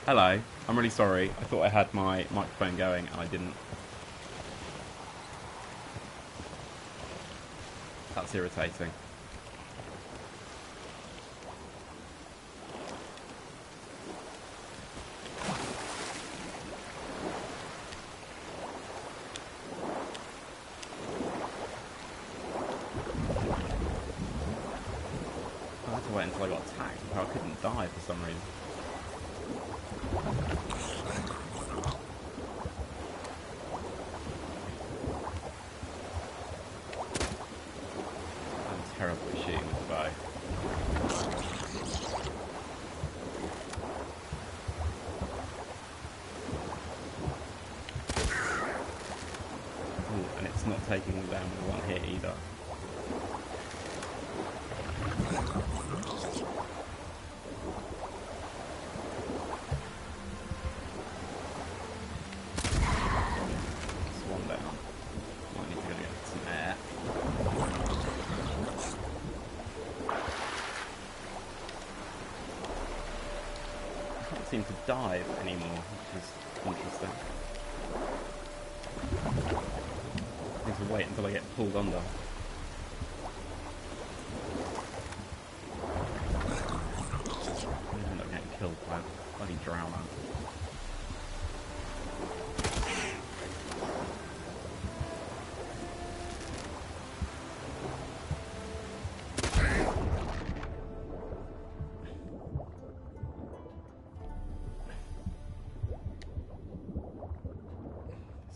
Hello. I'm really sorry. I thought I had my microphone going and I didn't. That's irritating. I had to wait until I got attacked before I couldn't die for some reason. I'm terribly shooting with the bow. Ooh, and it's not taking them down with one hit either. Swan down. Might need to go get some air. I can't seem to dive anymore, which is interesting. I need to wait until I get pulled under. I end up getting killed by a bloody drowner.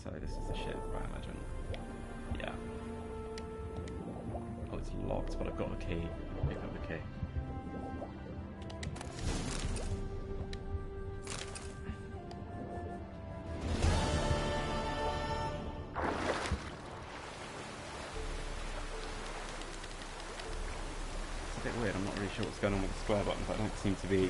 So this is the ship, I imagine. Yeah. Oh, it's locked, but I've got a key. Pick up the key. It's a bit weird, I'm not really sure what's going on with the square buttons. I don't seem to be...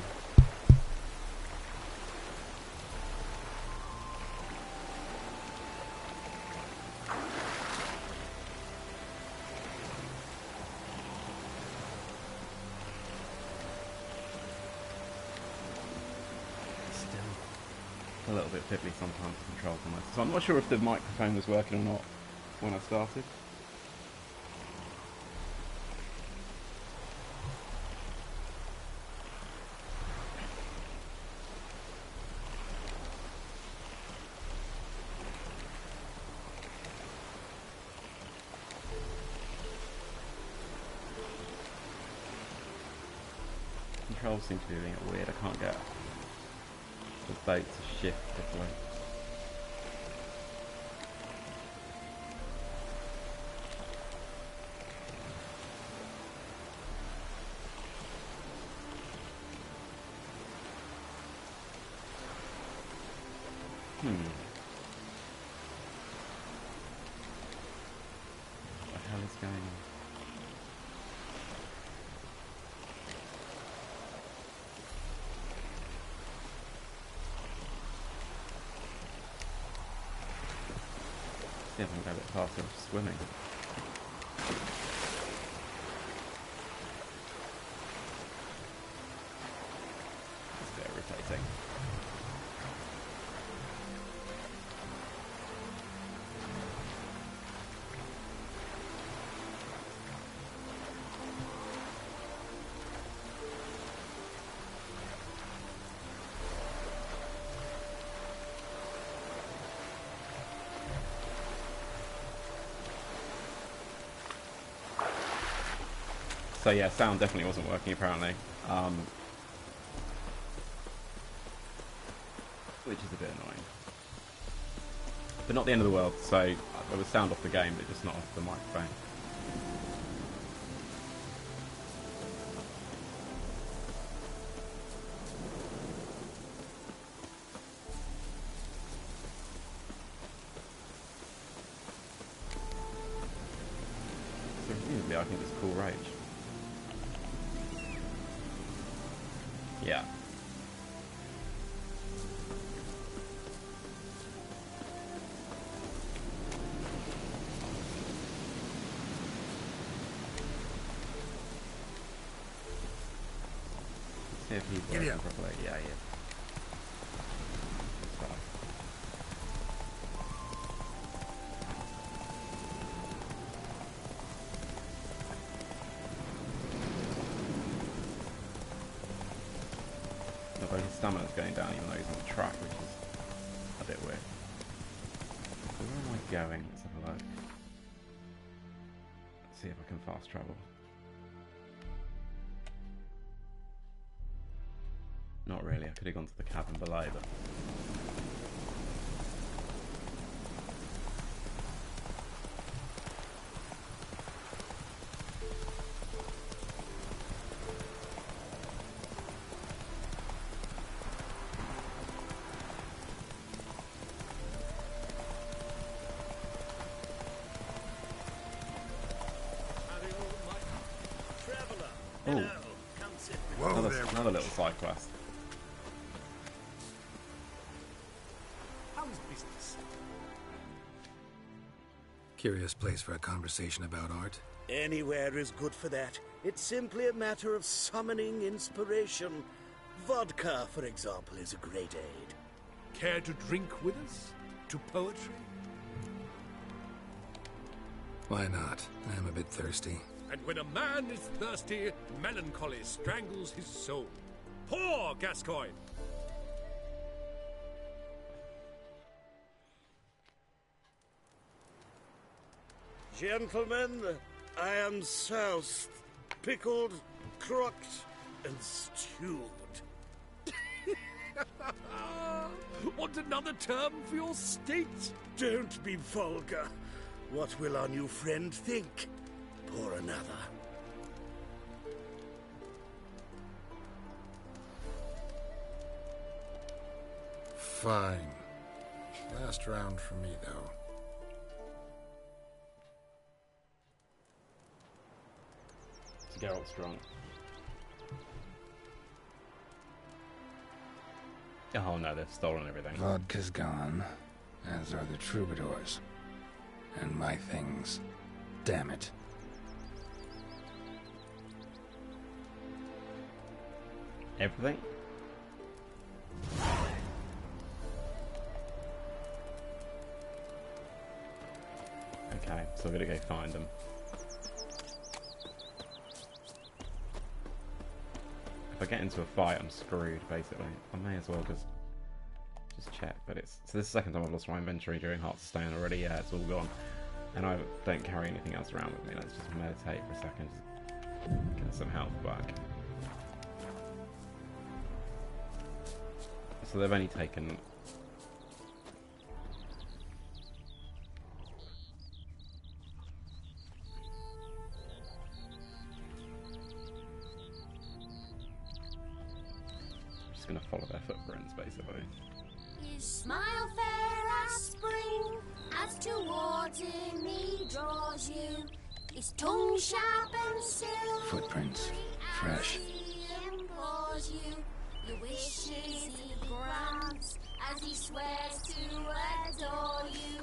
a little bit fiddly sometimes, the controls on this. So I'm not sure if the microphone was working or not when I started. Controls seem to be being a bit weird. I can't get the boat to shift properly. What the hell is going on? See if I can go a bit faster swimming. It's a bit irritating. So yeah, sound definitely wasn't working apparently, which is a bit annoying. But not the end of the world, so there was sound off the game, but just not off the microphone. So presumably I can just call rage. Yeah. See if he's working properly. Yeah, yeah. stamina's going down even though he's on the track, which is a bit weird. So where am I going? Let's have a look. Let's see if I can fast travel. Not really, I could have gone to the cabin below, but... Another little side quest. How is business? Curious place for a conversation about art. Anywhere is good for that. It's simply a matter of summoning inspiration. Vodka, for example, is a great aid. Care to drink with us? To poetry? Why not? I'm a bit thirsty. And when a man is thirsty, melancholy strangles his soul. Pour, Gascoigne! Gentlemen, I am soused, pickled, crocked, and stewed. Want another term for your state? Don't be vulgar. What will our new friend think? Pour another. Fine. Last round for me, though. Geralt's drunk. Oh no, they've stolen everything. Vodka's gone, as are the troubadours. And my things. Damn it. Everything? Okay, so we're gonna go find them. If I get into a fight, I'm screwed, basically. I may as well just check, but it's... So this is the second time I've lost my inventory during Hearts of Stone already. Yeah, it's all gone. And I don't carry anything else around with me. Let's just meditate for a second. Just get some health back. So they've only taken... Just gonna follow their footprints, basically. His smile fair as spring, as towards him he draws you. His tongue sharp and silvery, Footprints. Fresh. as he implores you. Your wishes he grants, as he swears to adore you.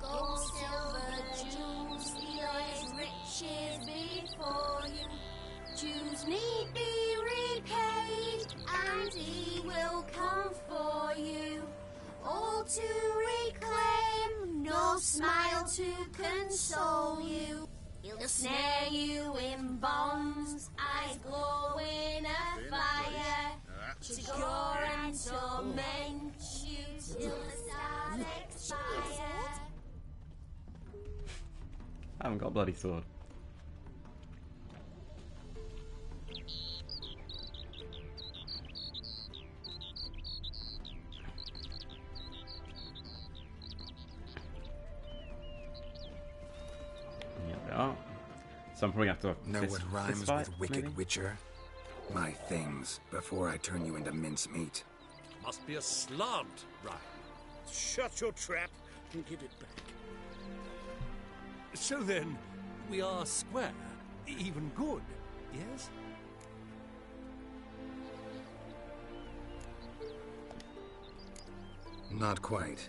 Gold, silver, jewels, his riches before you. Jews need be repaid, and he will come for you. All to reclaim, no smile to console you. He'll snare you in bonds, eyes glow in a fire, to gore and torment you till the stars expire. I haven't got a bloody sword. Oh. So I'm probably going to have to... Know what rhymes fight, with wicked maybe? witcher? My things, before I turn you into mincemeat. Must be a slant rhyme. Shut your trap and give it back. So then, we are square, even good, yes? Not quite.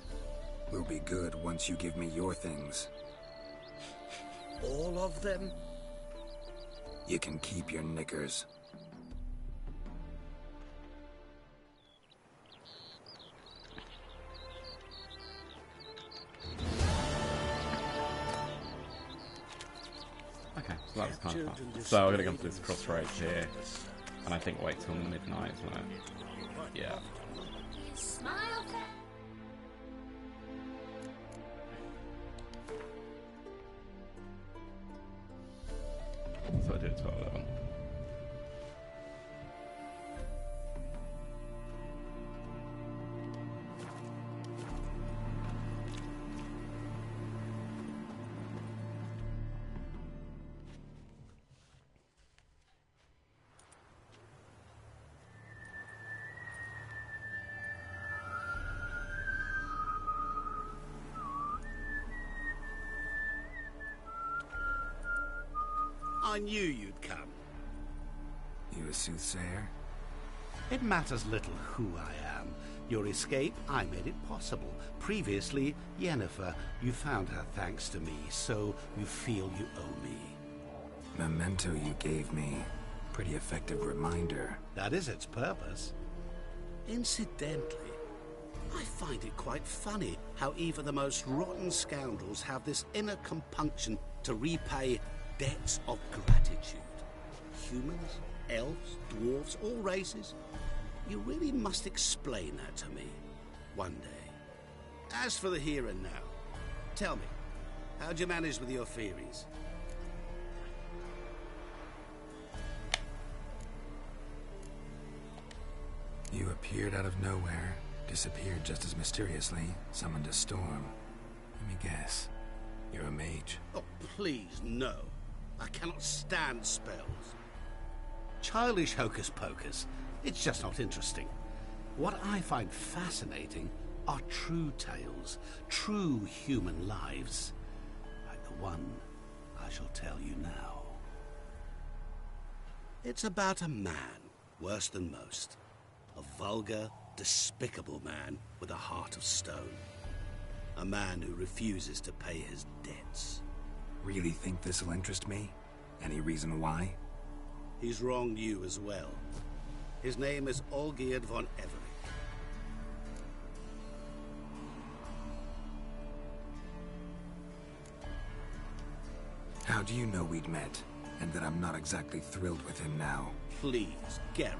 We'll be good once you give me your things. All of them? You can keep your knickers. Okay, so that was kind of fun. So I'm going to come to this crossroads here, and I think wait till midnight, isn't it? Yeah. You smile fa- So I did 12 level. I knew you'd come. You a soothsayer? It matters little who I am. Your escape, I made it possible. Previously, Yennefer, you found her thanks to me, so you feel you owe me. Memento you gave me. Pretty effective reminder. That is its purpose. Incidentally, I find it quite funny how even the most rotten scoundrels have this inner compunction to repay debts of gratitude. Humans, elves, dwarves, all races. You really must explain that to me one day. As for the here and now, tell me, how'd you manage with your theories? You appeared out of nowhere, disappeared just as mysteriously, summoned a storm. Let me guess. You're a mage. Oh, please, no. I cannot stand spells. Childish hocus pocus. It's just not interesting. What I find fascinating are true tales, true human lives. Like the one I shall tell you now. It's about a man, worse than most. A vulgar, despicable man with a heart of stone. A man who refuses to pay his debts. Really think this'll interest me? Any reason why? He's wronged you as well. His name is Olgierd von Everec. How do you know we'd met, and that I'm not exactly thrilled with him now? Please, Geralt.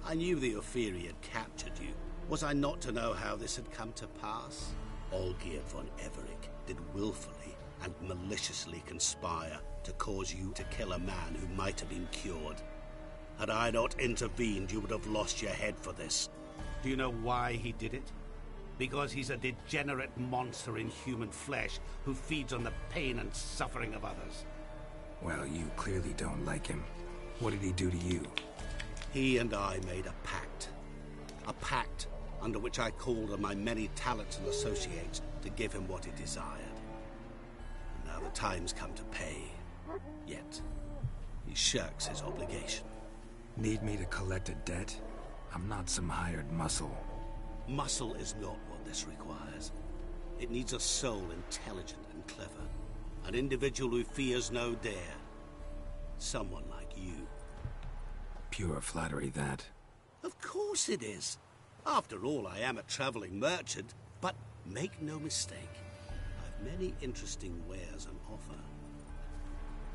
I knew the Ophiri had captured you. Was I not to know how this had come to pass? Olgierd von Everec did willfully and maliciously conspire to cause you to kill a man who might have been cured. Had I not intervened, you would have lost your head for this. Do you know why he did it? Because he's a degenerate monster in human flesh who feeds on the pain and suffering of others. Well, you clearly don't like him. What did he do to you? He and I made a pact. A pact under which I called on my many talents and associates to give him what he desired. And now the time's come to pay. Yet, he shirks his obligation. Need me to collect a debt? I'm not some hired muscle. Muscle is not what this requires. It needs a soul intelligent and clever. An individual who fears no dare. Someone like you. Pure flattery, that. Of course it is. After all, I am a traveling merchant, but make no mistake. I've many interesting wares on offer.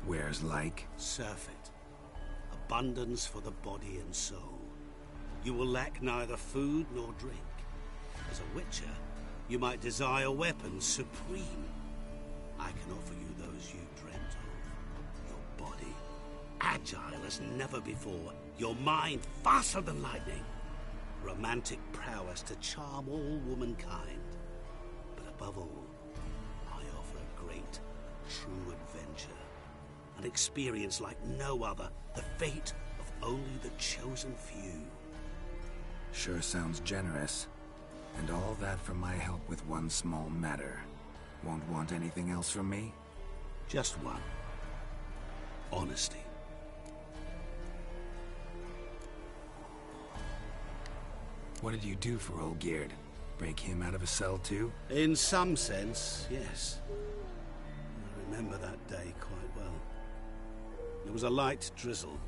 Wares like? Surfeit. Abundance for the body and soul. You will lack neither food nor drink. As a witcher, you might desire weapons supreme. I can offer you those you dreamt of. Your body, agile as never before. Your mind, faster than lightning. Romantic prowess to charm all womankind. But above all, I offer a great, true adventure. An experience like no other. The fate of only the chosen few. Sure sounds generous. And all that for my help with one small matter. Won't want anything else from me? Just one. Honesty. What did you do for Olgierd? Break him out of a cell too? In some sense, yes. I remember that day quite well. There was a light drizzle,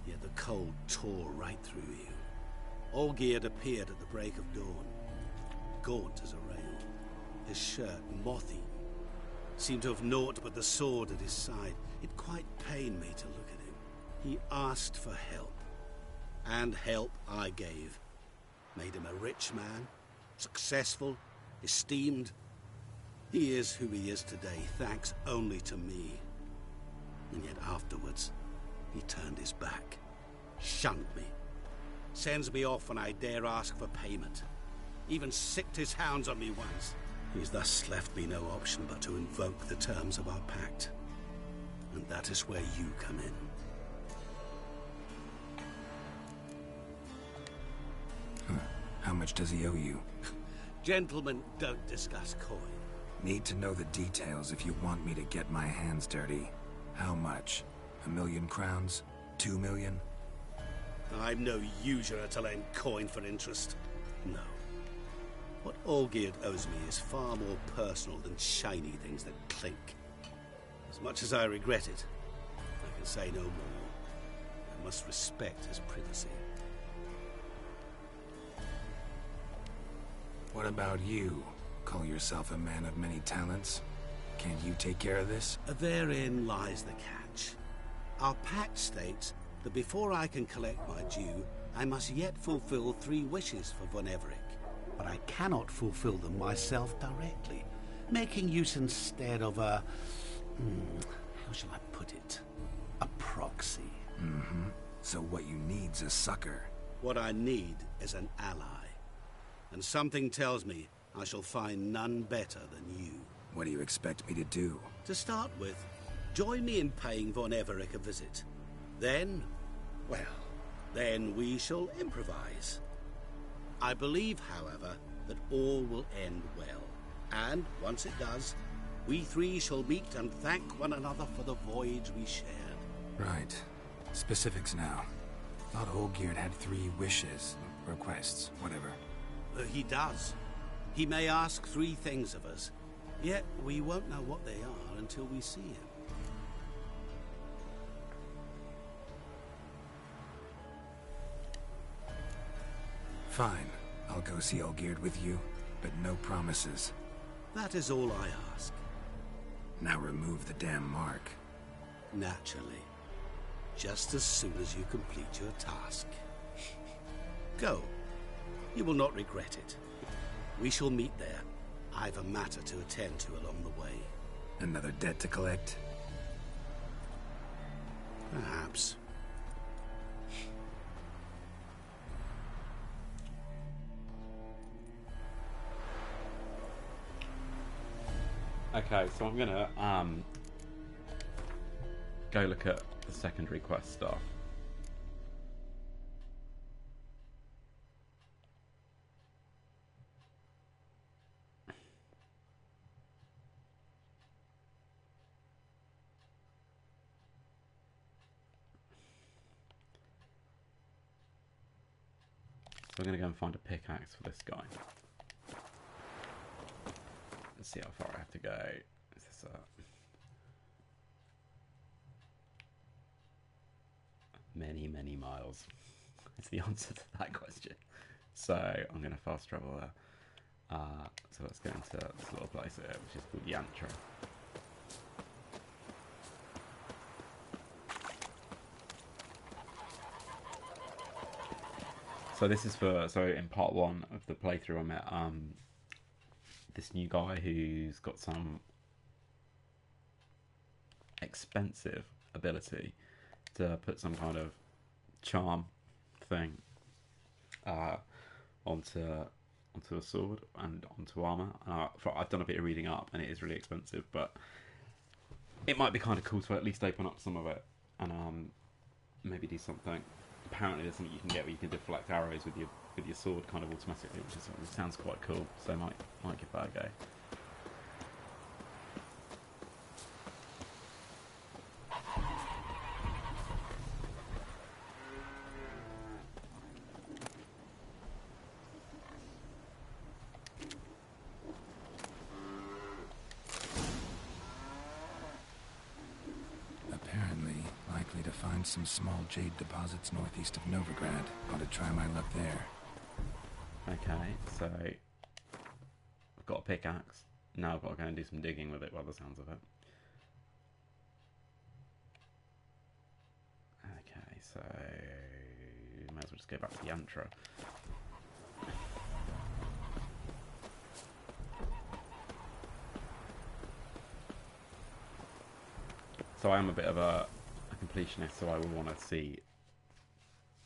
yet the cold tore right through you. Olgierd appeared at the break of dawn, gaunt as a rail, his shirt moth-eaten. Seemed to have naught but the sword at his side. It quite pained me to look at him. He asked for help, and help I gave. made him a rich man, successful, esteemed. He is who he is today, thanks only to me. And yet afterwards, he turned his back, shunned me, sends me off when I dare ask for payment, even sicked his hounds on me once. He's thus left me no option but to invoke the terms of our pact. And that is where you come in. How much does he owe you? Gentlemen don't discuss coin. Need to know the details if you want me to get my hands dirty. How much? 1,000,000 crowns? 2,000,000? I'm no usurer to lend coin for interest. No. What Olgierd owes me is far more personal than shiny things that clink. As much as I regret it, I can say no more. I must respect his privacy. What about you? Call yourself a man of many talents? Can't you take care of this? Therein lies the catch. Our pact states that before I can collect my due, I must yet fulfill 3 wishes for Von Everec. But I cannot fulfill them myself directly, making use instead of a... how shall I put it? A proxy. Mm-hmm. So what you need's a sucker. What I need is an ally. And something tells me I shall find none better than you. What do you expect me to do? To start with, join me in paying Von Everec a visit. Then, well, then we shall improvise. I believe, however, that all will end well. And once it does, we 3 shall meet and thank one another for the voyage we shared. Right. Specifics now. Thought Olgierd had 3 wishes, requests, whatever. He does. He may ask 3 things of us, yet we won't know what they are until we see him. Fine. I'll go see Olgierd with you, but no promises. That is all I ask. Now remove the damn mark. Naturally. Just as soon as you complete your task. Go. You will not regret it. We shall meet there. I've a matter to attend to along the way. Another debt to collect? Perhaps. Okay, so I'm gonna go look at the secondary quest stuff. So we're gonna go and find a pickaxe for this guy. Let's see how far I have to go. Is this many, many miles? Is the answer to that question. So I'm going to fast travel there. So let's go into this little place here, which is called Yantra. So this is for, so in part 1 of the playthrough I met this new guy who's got some expensive ability to put some kind of charm thing onto a sword and onto armor. I've done a bit of reading up, and it is really expensive, but it might be kind of cool to at least open up some of it and maybe do something. Apparently, there's something you can get where you can deflect arrows with your sword kind of automatically, which sounds quite cool. So might give that a go. Some small jade deposits northeast of Novigrad. Ought to try my luck there. Okay, so I've got a pickaxe. Now I've got to go and do some digging with it by the sounds of it. Okay, so might as well just go back to Yantra. So I am a bit of a completionist, so I will want to see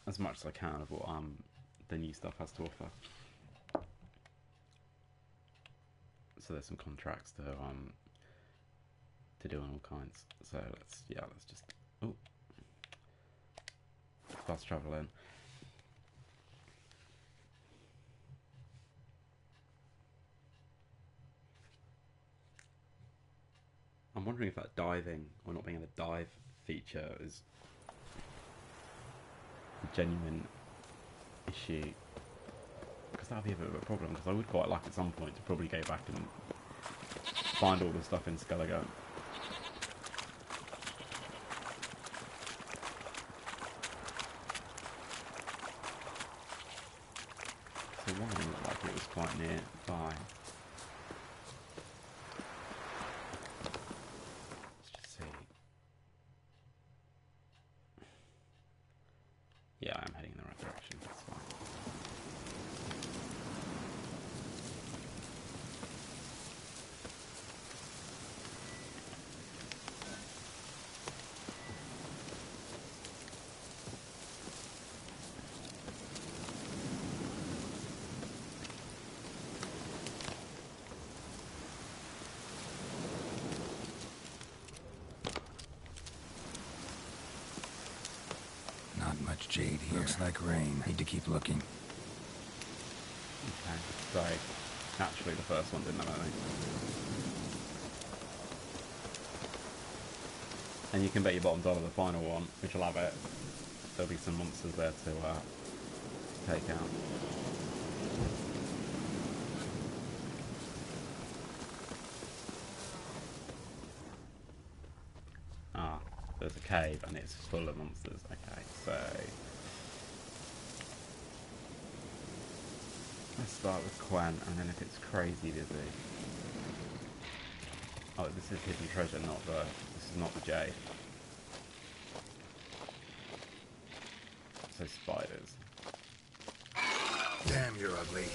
as much as I can of what the new stuff has to offer. So there's some contracts to do on all kinds. So let's just fast travel in. I'm wondering if that diving, or not being able to dive feature, is a genuine issue. Because that would be a bit of a problem, because I would quite like at some point to probably go back and find all the stuff in Skellige. So one looked like it was quite nearby. Yeah, I'm heading in the right direction, that's fine. Not much jade here. Looks like rain. Need to keep looking. Okay, so naturally the first one didn't have anything. And you can bet your bottom dollar the final one, which will have it. There'll be some monsters there to take out. Ah, there's a cave and it's full of monsters. Okay, so let's start with Quen, and then if it's crazy busy. Oh, this is hidden treasure, this is not the jade. So spiders. Damn, you're ugly.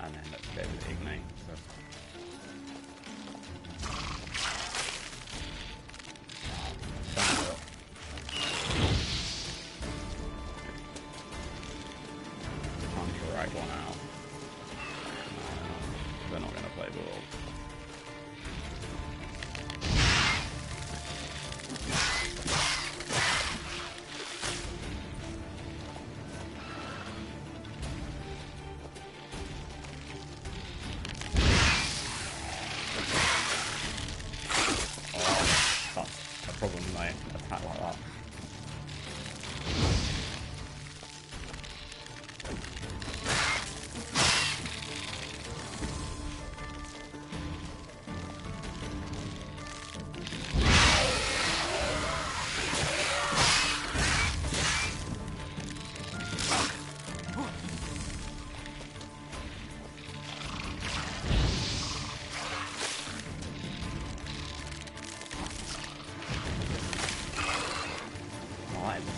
And then let's go with Ignite. So. Time to drag one out. They're not going to play ball. Problem when they attack like that.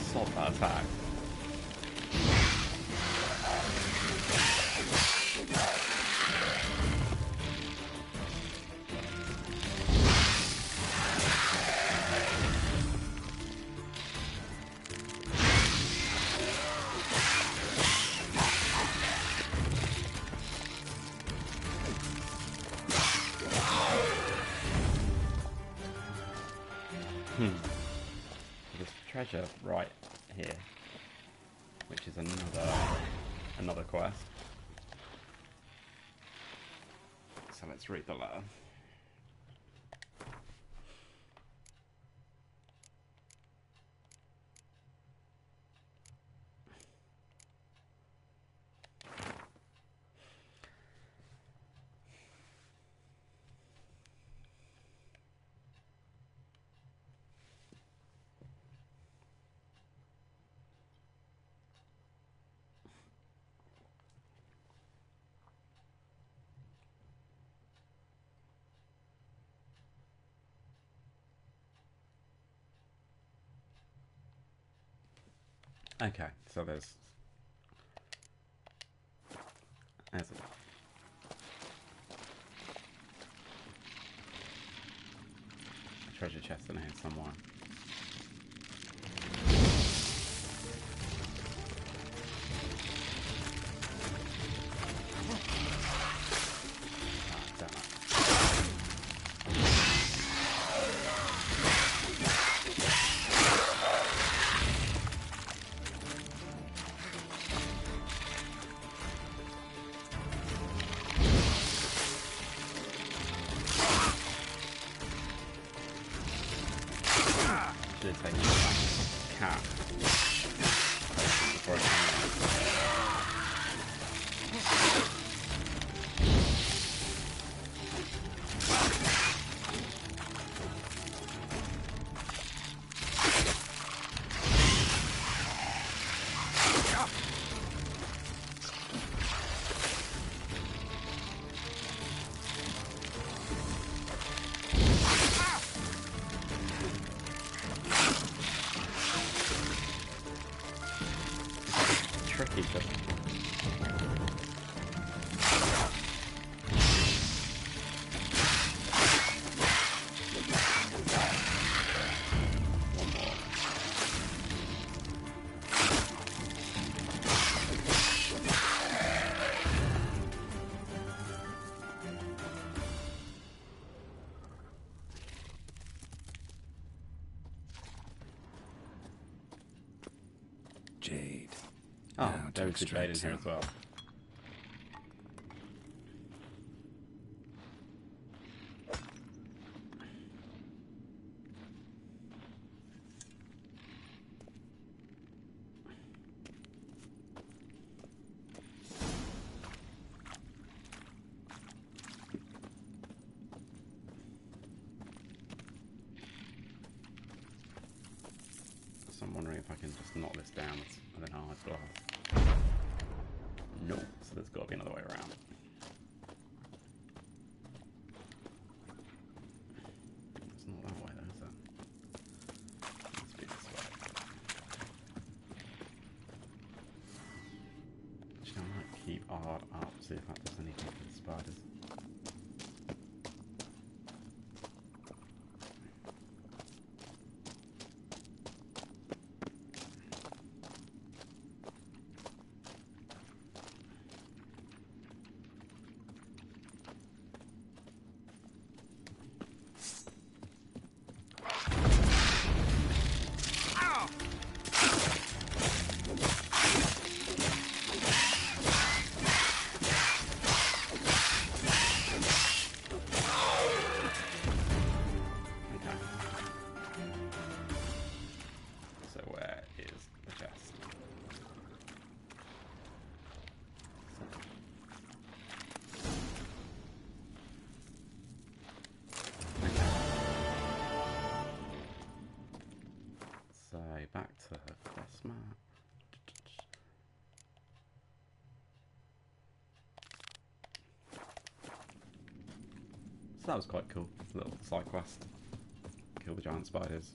Stop that attack. There's treasure right here, which is another quest. So let's read the letter. Okay, so there's treasure chest in here somewhere. Cat. Before I tricky, but Jade. oh, Now to there was the jade in extract here as well. So I'm wondering if I can just knock this down with an hard glass. No, so there's got to be another way around. It's not that way though, is it? It must be this way. Actually, I might keep hard up, see if that does anything for the spiders. Back to the quest map. So that was quite cool. A little side quest. Kill the giant spiders.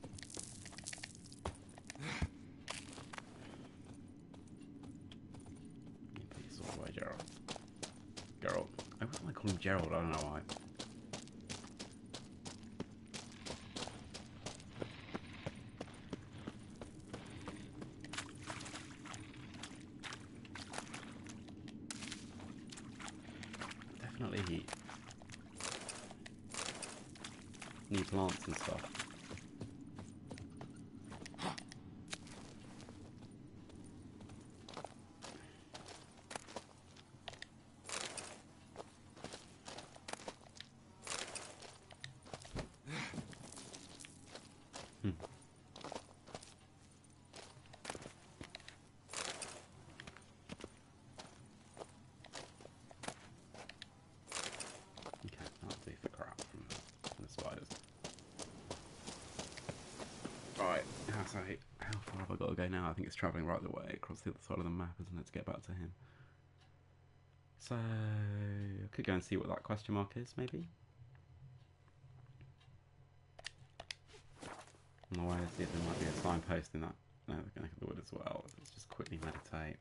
Please sort away Gerald. Gerald. I wouldn't like calling him Gerald, I don't know why. Definitely new plants and stuff. Right, how far have I got to go now? I think it's travelling right the way across the other side of the map, isn't it, to get back to him? So, I could go and see what that question mark is, maybe? On the way, see if there might be a signpost in that neck of the wood as well. Let's just quickly meditate.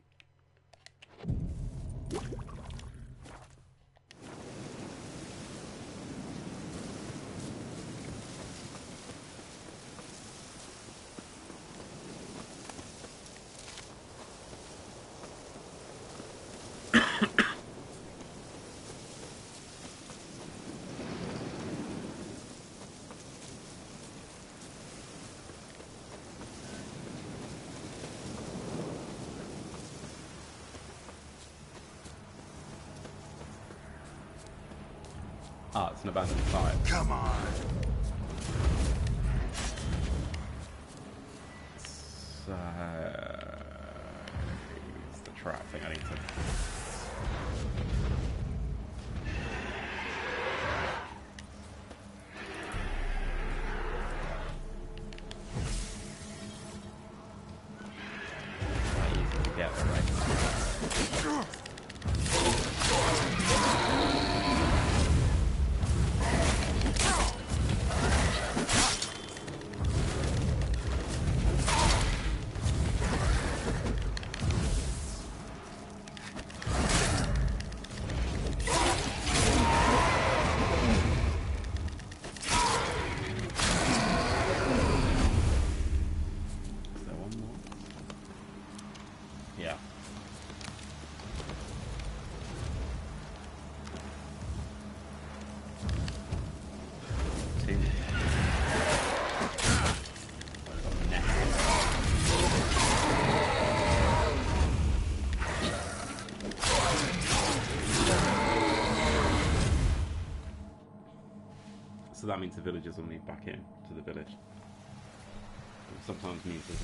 Ah, it's an abandoned site. Come on! So... it's the trap thing I need to... easy to get, right? Is there one more? Yeah. Two. I've got a net. So that means the villagers will move back in to the village. It sometimes means there's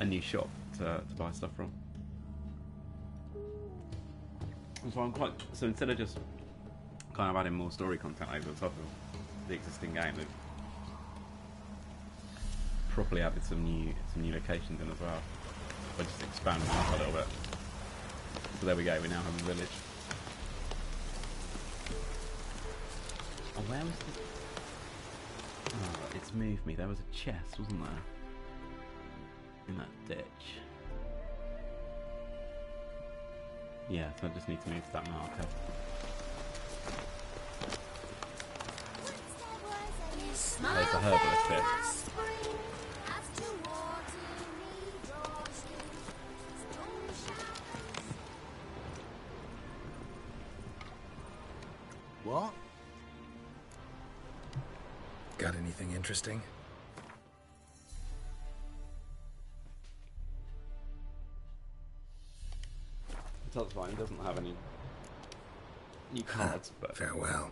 a new shop to buy stuff from. And so I'm quite so instead of just kind of adding more story content over the top of the existing game, they've properly added some new locations in as well. By just expanding up a little bit. So there we go, we now have a village. Oh, where was the... Oh, it's moved me. There was a chest, wasn't there? In that ditch. Yeah, so I just need to move to that marker. There's a herbalist here. What? Got anything interesting? That's fine, it doesn't have any new cards, but Farewell.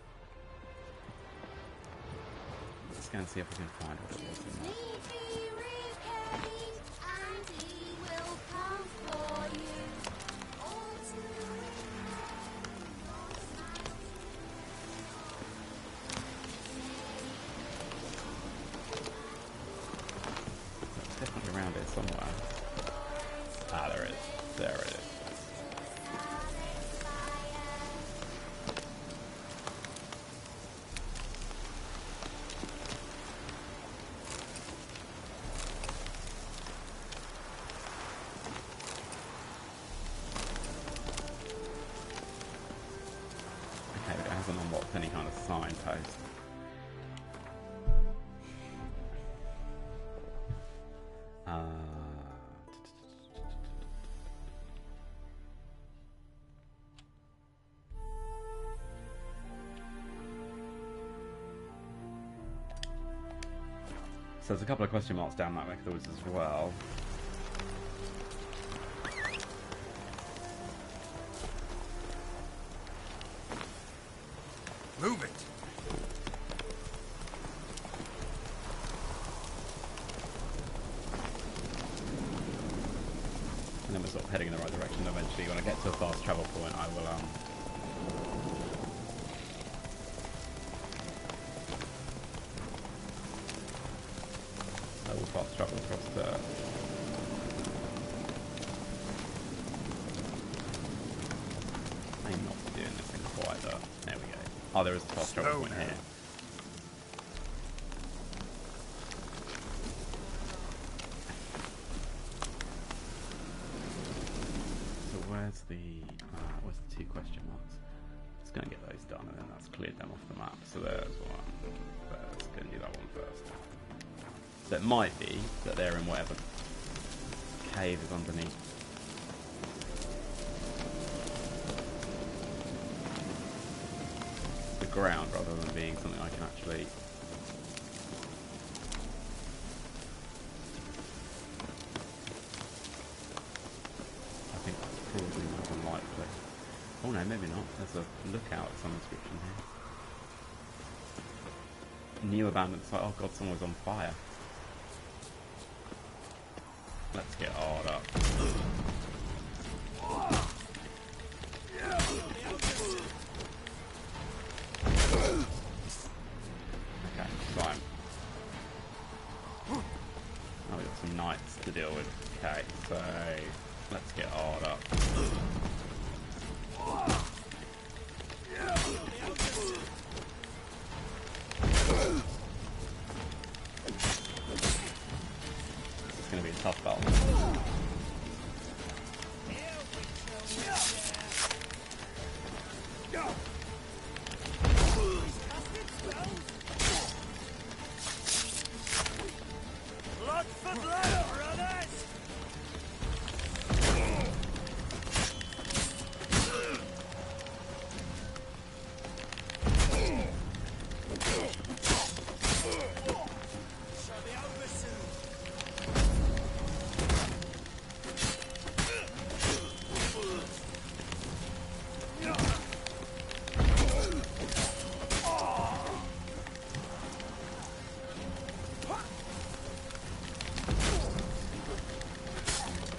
let's go and see if we can find what it was in there. It's definitely around it somewhere. Ah, there it is. There it is. Okay, but it hasn't unlocked any kind of signpost. So there's a couple of question marks down that way afterwards as well. Move it! And then we're sort of heading in the right direction eventually. When I get to a fast travel point, I will fast travel across the... I'm not doing this thing quite though. There we go. Oh, there is a fast travel point here. So where's the two question marks? Just going to get those done and then that's cleared them off the map. So there's one. Let's go and do that one first. So it might be that they're in whatever cave is underneath. The ground rather than being something I can actually... I think that's probably more than likely. Oh no, maybe not. There's a lookout at some inscription here. New abandoned site. Oh god, someone's on fire. Let's get hard up. Okay, fine. Oh, we've got some knights to deal with. Okay, so let's get hard up. It's going to be a tough battle. Blood for blood, brothers! Shall be over soon.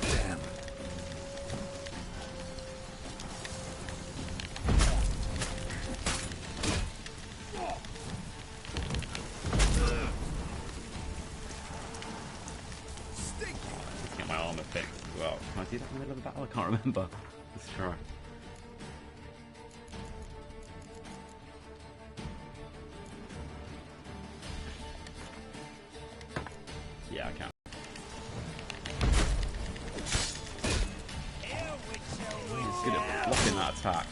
Damn. Let's get my armor fixed as well. Can I do that in the middle of the battle? I can't remember. Let's try. Yeah, I can. He's good at blocking that attack.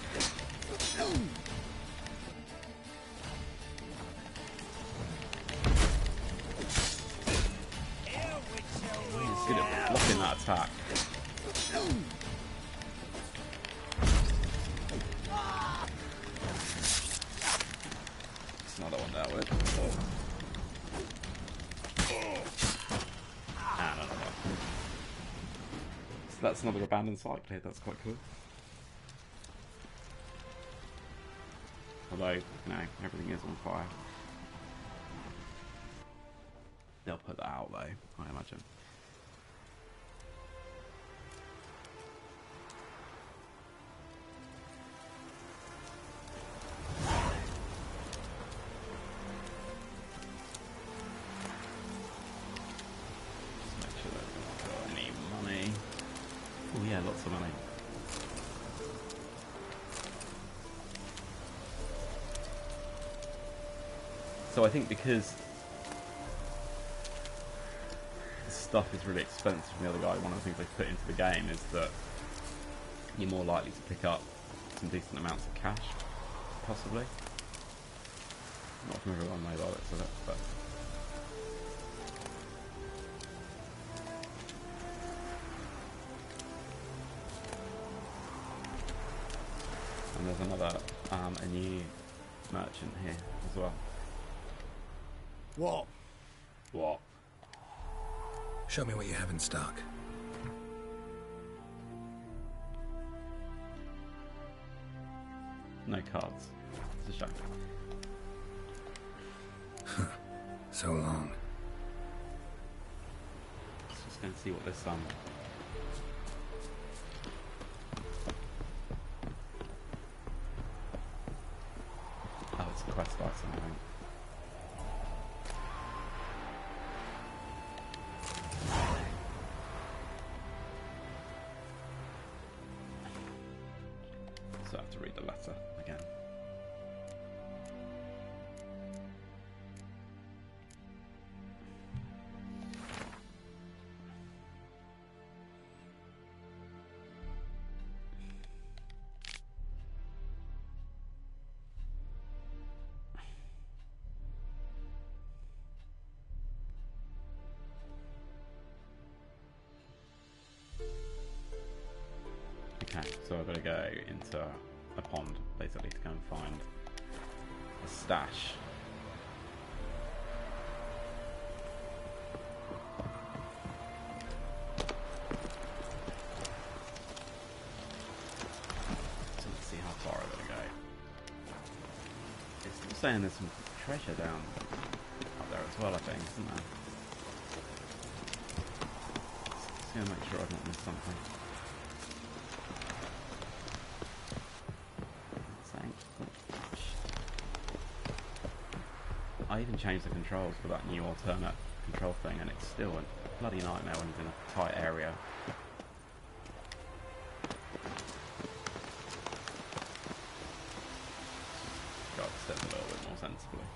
He's good at blocking that attack. It's another one there with. And another. So that's another abandoned site cleared. That's quite cool. Although, you know, everything is on fire. They'll put that out though, I imagine. Just make sure that we've got any money. Oh yeah, lots of money. So I think because stuff is really expensive from the other guy, one of the things they put into the game is that you're more likely to pick up some decent amounts of cash, possibly. Not from everyone by the looks of it, but and there's another a new merchant here as well. What? What? Show me what you have in stock. No cards. It's a shame. So long. Let's just go and see what this oh, it's a quest item, I think. So I have to read the letter again. Okay, so I've got to go into a pond, basically, to go and find a stash. So let's see saying there's some treasure down up there as well, I think, isn't there? Just gonna make sure I've not missed something. I even changed the controls for that new alternate control thing, and it's still a bloody nightmare when it's in a tight area. Got to step a little bit more sensibly.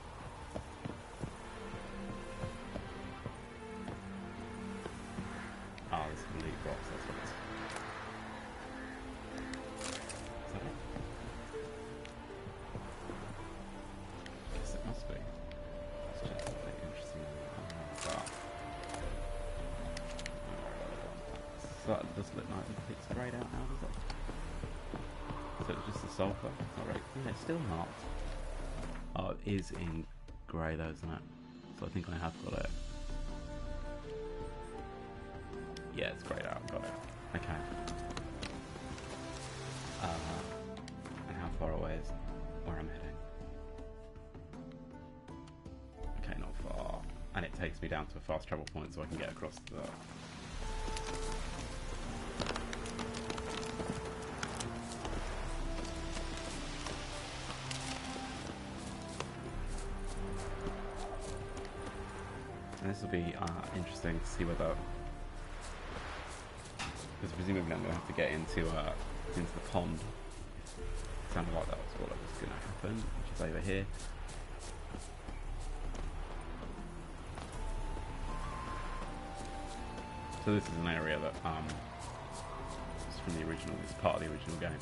Ah, this is elite rocks, that's what it is. Is that it? Guess it must be. It's just a bit interesting. So that does look like it picks grayed out now, does it? So it's just the sulphur? Alright, yeah, it's still marked. Oh, it is in grey though, isn't it? So I think I have got it. Yeah, it's grayed out, got it. Okay. And how far away is where I'm heading? Okay, not far. And it takes me down to a fast travel point so I can get across to the... And this will be interesting to see whether... Because presumably I'm going to have to get into the pond. It sounded like that was what was going to happen, which is over here. So this is an area that is from the original. It's part of the original game.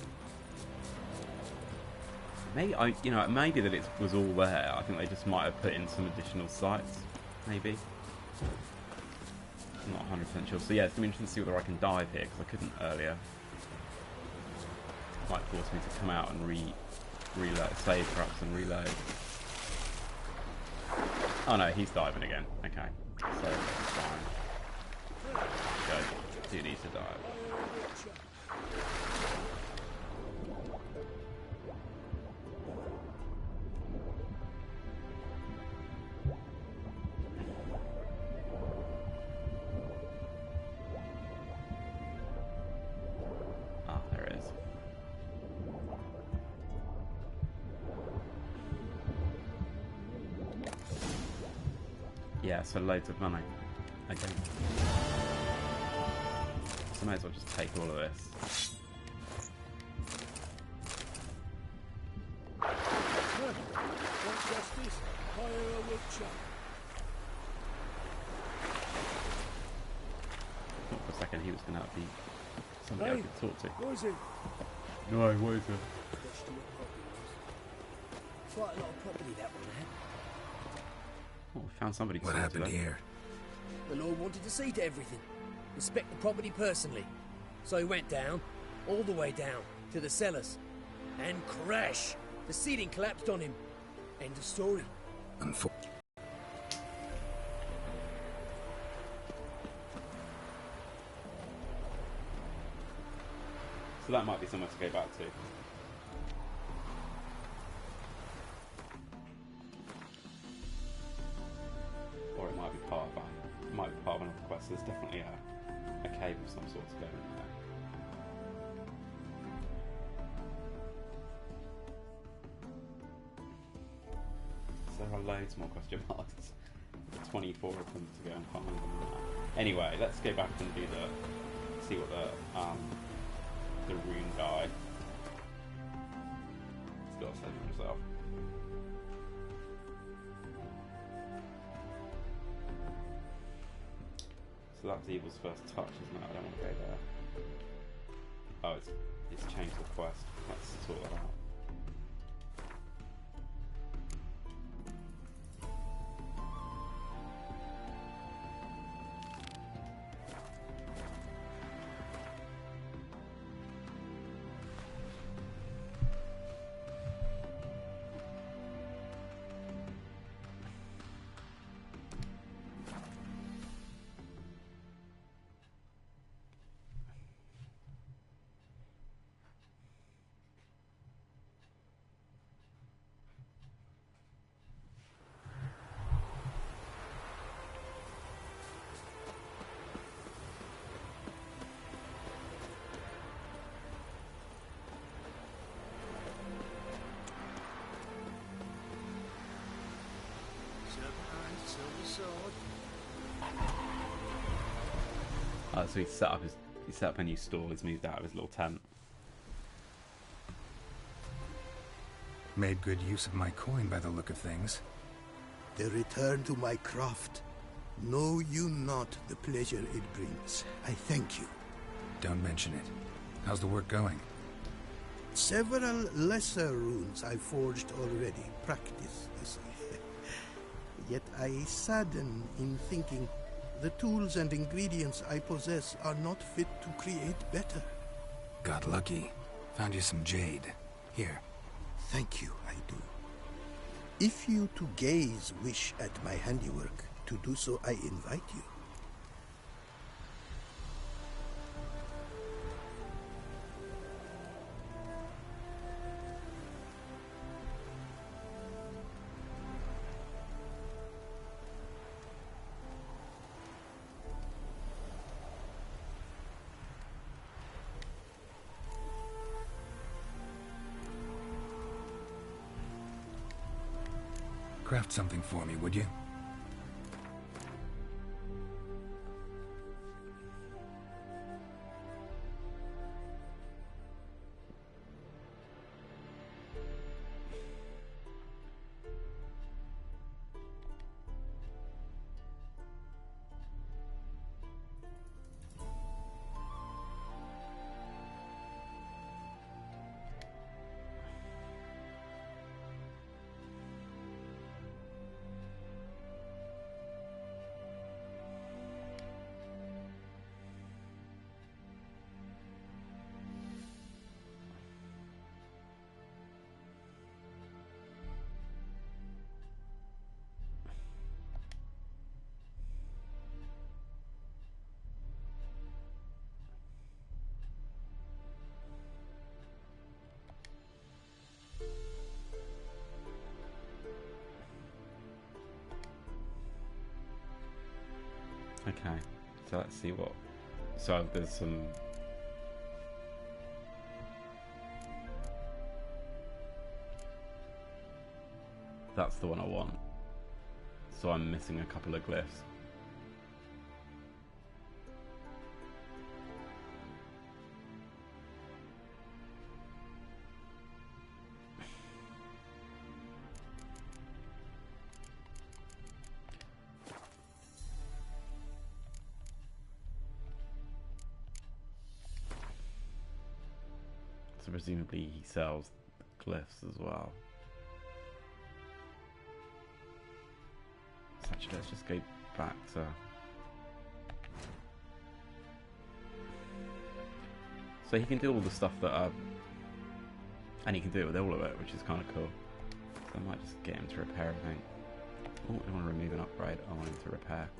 Maybe maybe that it was all there. I think they just might have put in some additional sites. Maybe. I'm not 100% sure. So yeah, it's going to be interesting to see whether I can dive here, because I couldn't earlier. Might force me to come out and reload, save perhaps, and reload. Oh no, he's diving again. Okay, so that's fine. Go. Do need to dive. Yeah, so loads of money. Okay. So I may as well just take all of this. Want justice? Hire a witcher. Thought for a second he was going to be somebody I could talk to. What is it? No, what is it? Quite a lot of property that one had. Oh, we found somebody. What happened here? The Lord wanted to see to everything. Inspect the property personally. So he went down, all the way down, to the cellars. And crash! The ceiling collapsed on him. End of story. So that might be somewhere to go back to. Or it might be part of another quest. There's definitely a cave of some sort to go in there. So there are loads more question marks. 24 of them to go and find them. Anyway, let's go back and see what the rune guy has got to say for himself. So that's Evil's first touch, isn't it? I don't want to go there. Oh, it's changed the quest. Let's sort that out. So he set up a new stall. He's moved out of his little tent. Made good use of my coin by the look of things. The return to my craft. Know you not the pleasure it brings. I thank you. Don't mention it. How's the work going? Several lesser runes I forged already. Practice, you see. Yet I sadden in thinking the tools and ingredients I possess are not fit to create better. Got lucky. Found you some jade. Here. Thank you, I do. If you to gaze wish at my handiwork, to do so I invite you. Craft something for me, would you? Okay, so let's see what. So there's some. That's the one I want. So I'm missing a couple of glyphs. So presumably he sells glyphs as well. So actually, let's just go back to. So he can do all the stuff that and he can do it with all of it, which is kind of cool. So I might just get him to repair everything. Oh, I want to remove an upgrade. I want him to repair.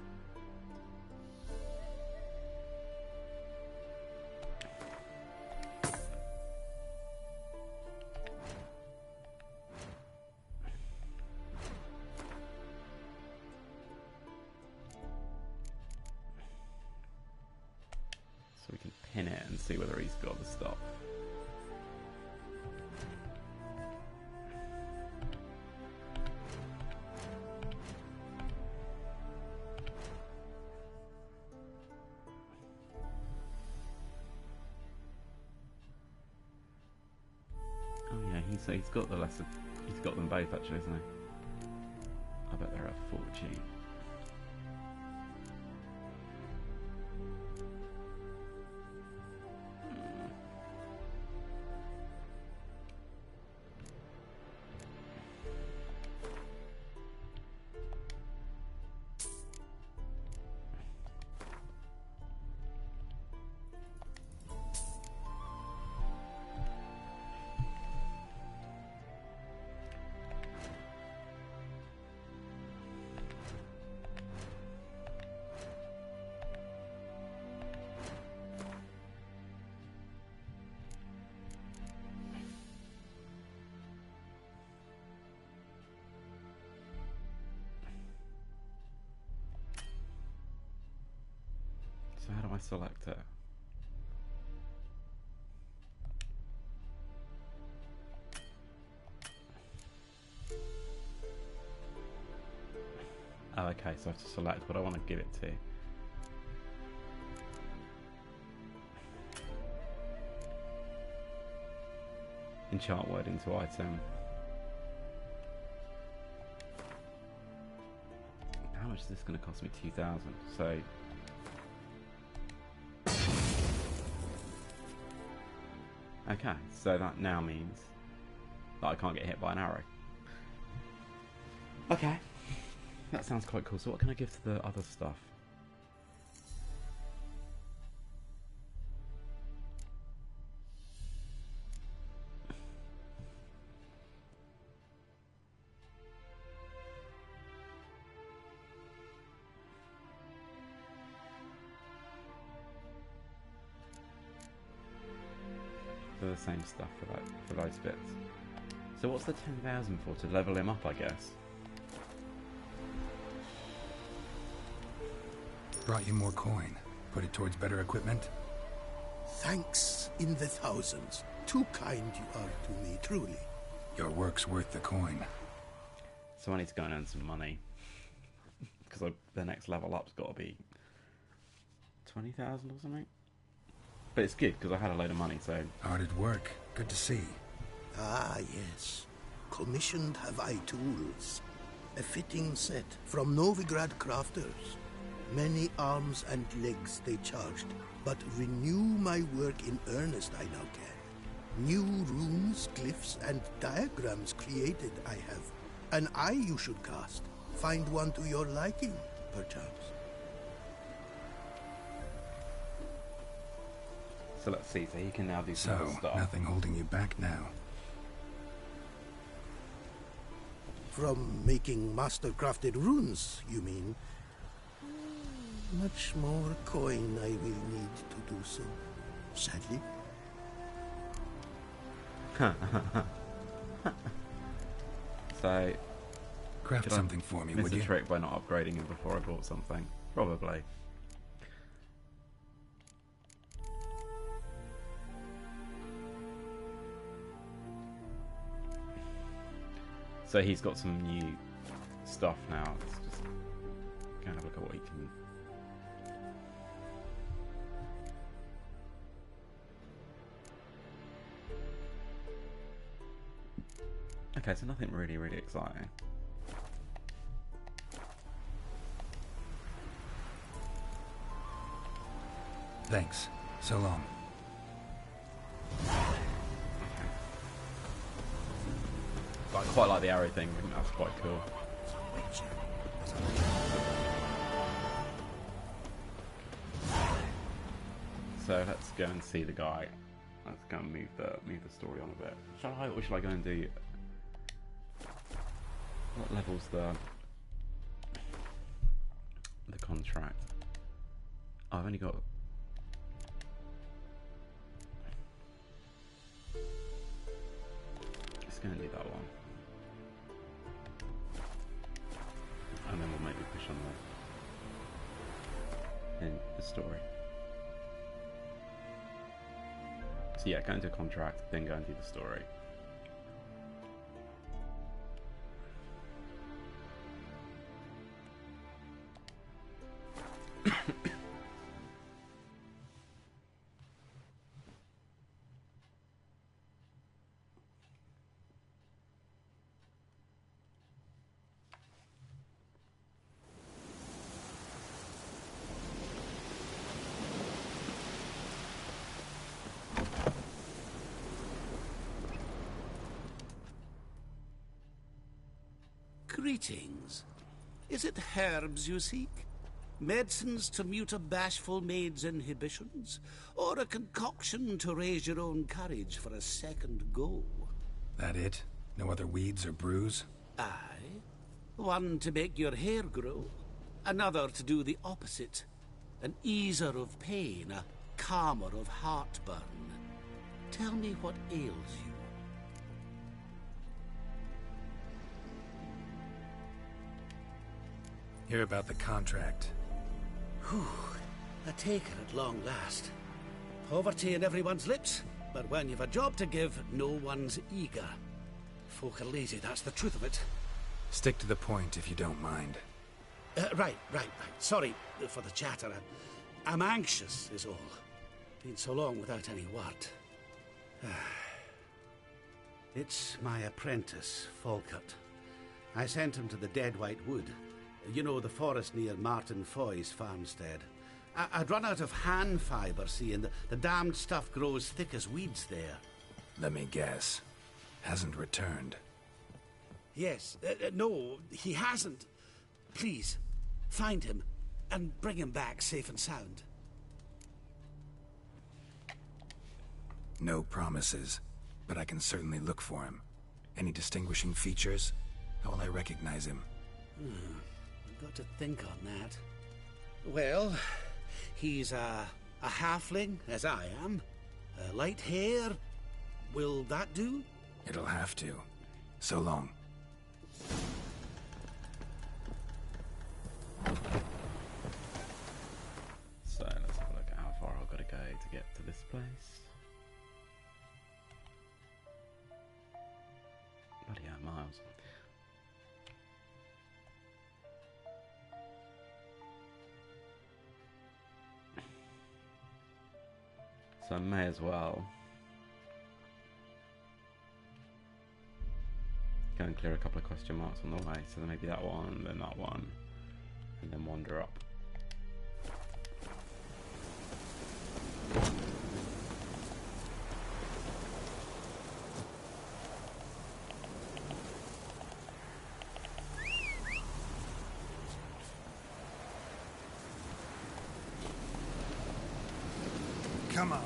So we can pin it and see whether he's got the stuff. Oh yeah, he's got the lesser. He's got them both actually, isn't he? I bet they're a fortune. So how do I select it? Oh, okay, so I have to select what I want to give it to. Enchant word into item. How much is this going to cost me? 2,000. So. Okay, so that now means that I can't get hit by an arrow. Okay, that sounds quite cool. So what can I give to the other stuff? The same stuff for those bits. So what's the 10,000 for? To level him up, I guess. Brought you more coin. Put it towards better equipment? Thanks in the thousands. Too kind you are to me, truly. Your work's worth the coin. So I need to go and earn some money. Because the next level up's got to be 20,000 or something. But it's good, because I had a load of money, so... Hard at work. Good to see. Ah, yes. Commissioned have I tools. A fitting set from Novigrad crafters. Many arms and legs they charged, but renew my work in earnest I now can. New runes, glyphs, and diagrams created I have. An eye you should cast. Find one to your liking, perchance. So let's see, so he can now do some other So, stuff. nothing holding you back now. From making master-crafted runes, you mean? Much more coin I will need to do so, sadly. So... Craft something for me, miss would a you? trick by not upgrading him before I bought something? Probably. So he's got some new stuff now. Let's just go and have a look at what he can... Okay, so nothing really exciting. Thanks. So long. But I quite like the arrow thing. I think that's quite cool. So let's go and see the guy. Let's go and move the story on a bit. Shall I, or shall I go and do... What level's the contract? Oh, I've only got... Let's go and do that one. And then we'll maybe push on the story. So yeah, go into a contract, then go and do the story. Greetings. Is it herbs you seek? Medicines to mute a bashful maid's inhibitions? Or a concoction to raise your own courage for a second go? That it? No other weeds or brews? Aye. One to make your hair grow. Another to do the opposite. An easer of pain, a calmer of heartburn. Tell me what ails you. Hear about the contract. Whew. A taker at long last. Poverty in everyone's lips, but when you've a job to give, no one's eager. Folk are lazy, that's the truth of it. Stick to the point if you don't mind. Right. Sorry for the chatter. I'm anxious, is all. Been so long without any word. It's my apprentice, Falkert. I sent him to the Dead White Wood. You know, the forest near Martin Foy's farmstead. I'd run out of hand fibre, see, and the damned stuff grows thick as weeds there. Let me guess. Hasn't returned. Yes, no, he hasn't. Please, find him and bring him back safe and sound. No promises, but I can certainly look for him. Any distinguishing features? How will I recognize him? I've got to think on that. Well, he's a halfling, as I am. Light hair. Will that do? It'll have to. So long. So let's have a look at how far I've got to go to get to this place. Bloody hell, miles. So I may as well go and clear a couple of question marks on the way. So then maybe that one, then that one, and then wander up. Come on.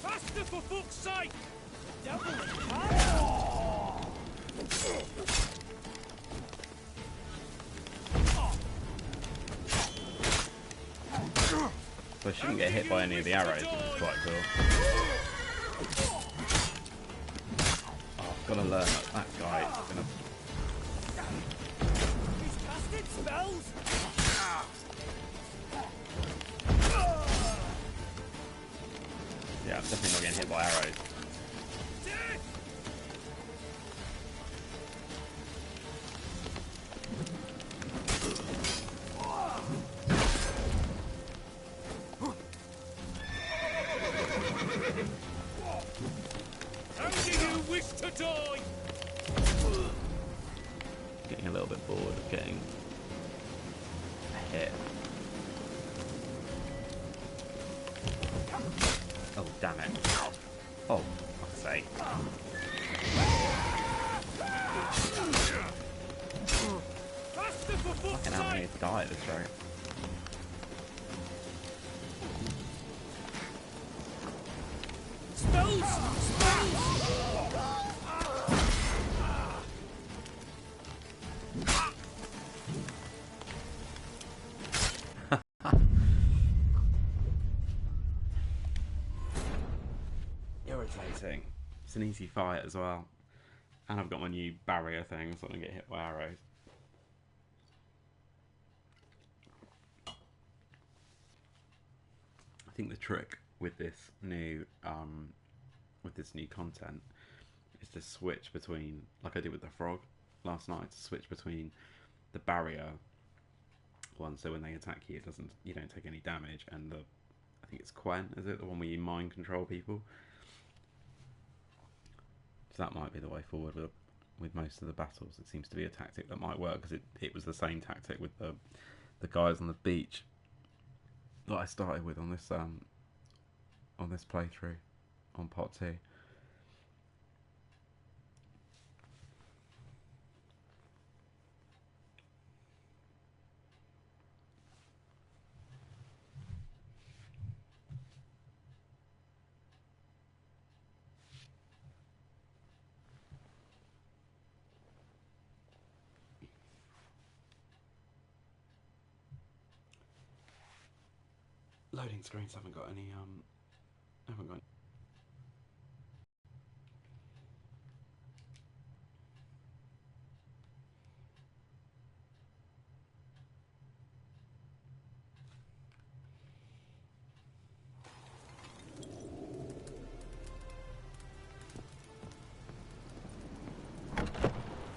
Faster, for fuck's sake! So I shouldn't get hit by any of the arrows, which is quite cool. Oh, I've got to learn that guy is gonna... These bastard spells! Yeah, I'm definitely not getting hit by arrows. How do you wish to die? Getting a little bit bored of getting hit. Oh, damn it. Oh, fuck's sake. Faster, for fuck's Fucking hell, I sake! need to die at this rate. Spells! Spells! Irritating. It's an easy fight as well. And I've got my new barrier thing, so I don't get hit by arrows. I think the trick with this new content is to switch between, like I did with the frog last night, to switch between the barrier one, so when they attack you, you don't take any damage, and the, I think it's Quen, is it, the one where you mind control people? So that might be the way forward with most of the battles. It seems to be a tactic that might work, because it was the same tactic with the guys on the beach that I started with on this playthrough on part 2. loading screens haven't got any haven't got.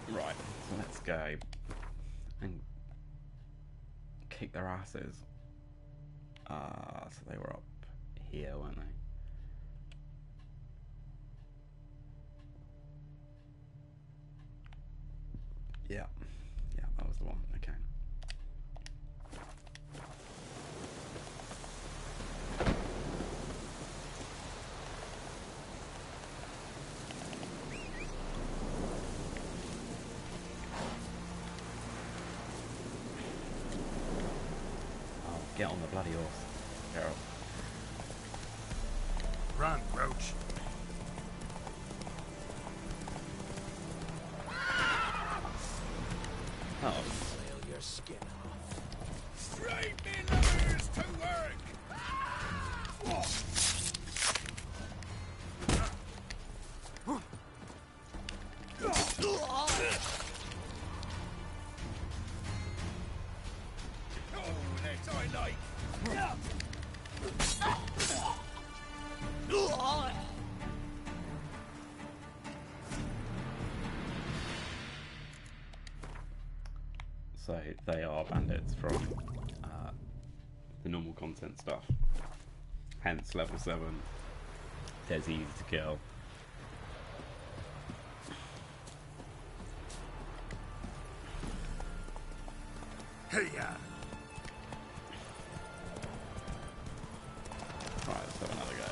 Right, so let's go and kick their asses. So they were up here, weren't they? Yeah, that was the one. Okay. Oh, get on the bloody horse, Geralt. Run, Roach. Oh. Flail your skin off. Straight me lovers to work! Oh, that I like! So they are bandits from the normal content stuff. Hence level 7. They're easy to kill. Hey, ya! Right, let's have another go.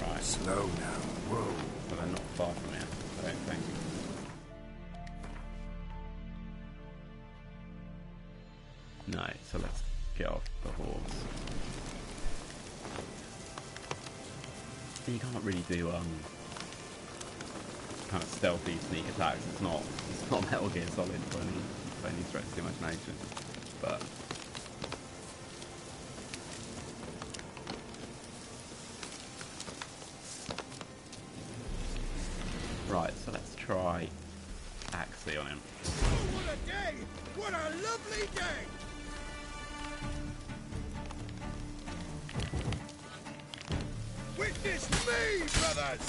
Right, Slow now. Whoa. but they're not far from here, I don't think. No, so let's get off the horse. You can't really do kind of stealthy sneak attacks. It's not Metal Gear Solid by any stretch of the imagination. But right, so let's try Axii on him. Oh, what a day! What a lovely day! Witness me, brothers!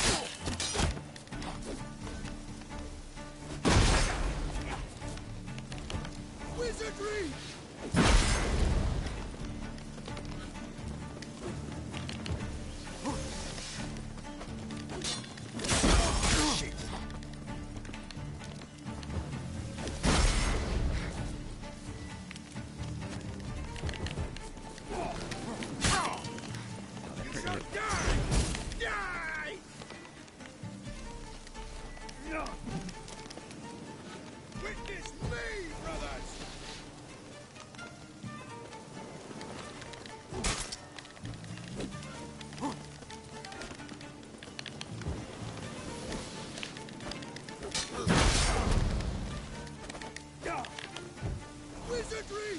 Wizardry! Witness me, brothers! Wizardry!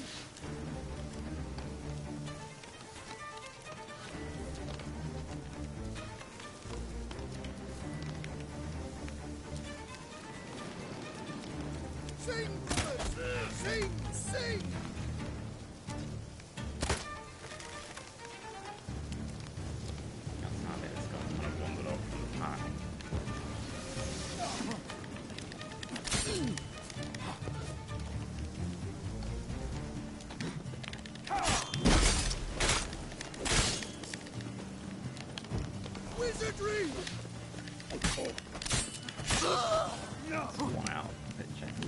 Sing, brothers! Sing, sing! That's not it. It's got kind of wandered off from the pack. Wizardry! Wow, bit checky.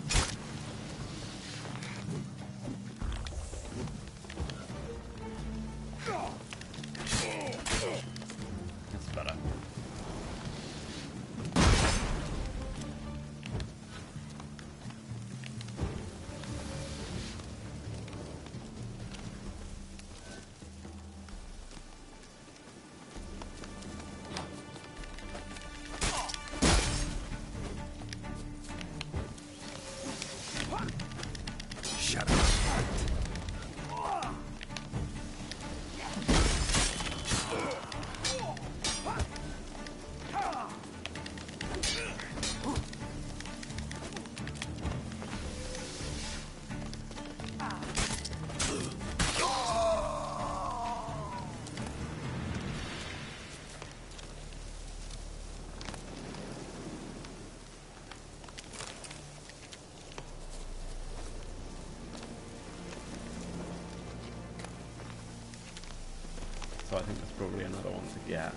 but I think there's probably another one to get.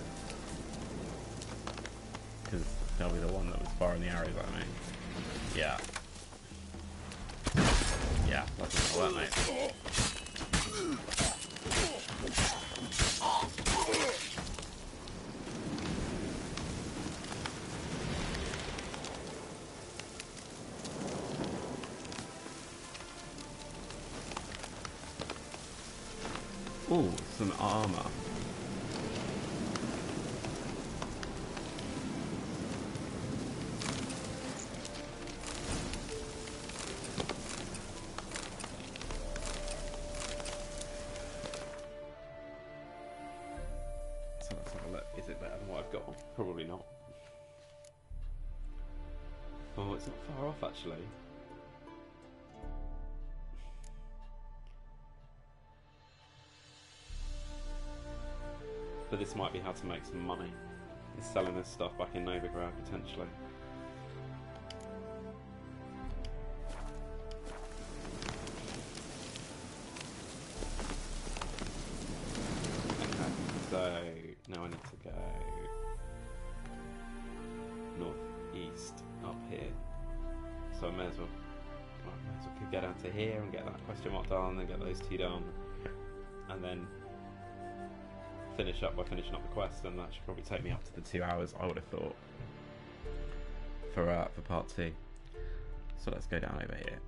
Because they'll be the one that was firing the arrows at me. Yeah. Yeah, that's not work, mate. Ooh, some armor. So let's have a look. Is it better than what I've got? Probably not. Oh, it's not far off actually. But this might be how to make some money. Is selling this stuff back in Novigrad potentially. Okay, so now I need to go northeast up here. So I may as well get down to here and get that question mark done, and then get those two done, and then finish up by finishing up the quest, and that should probably take me up to the 2 hours I would have thought for part 2. So let's go down over here.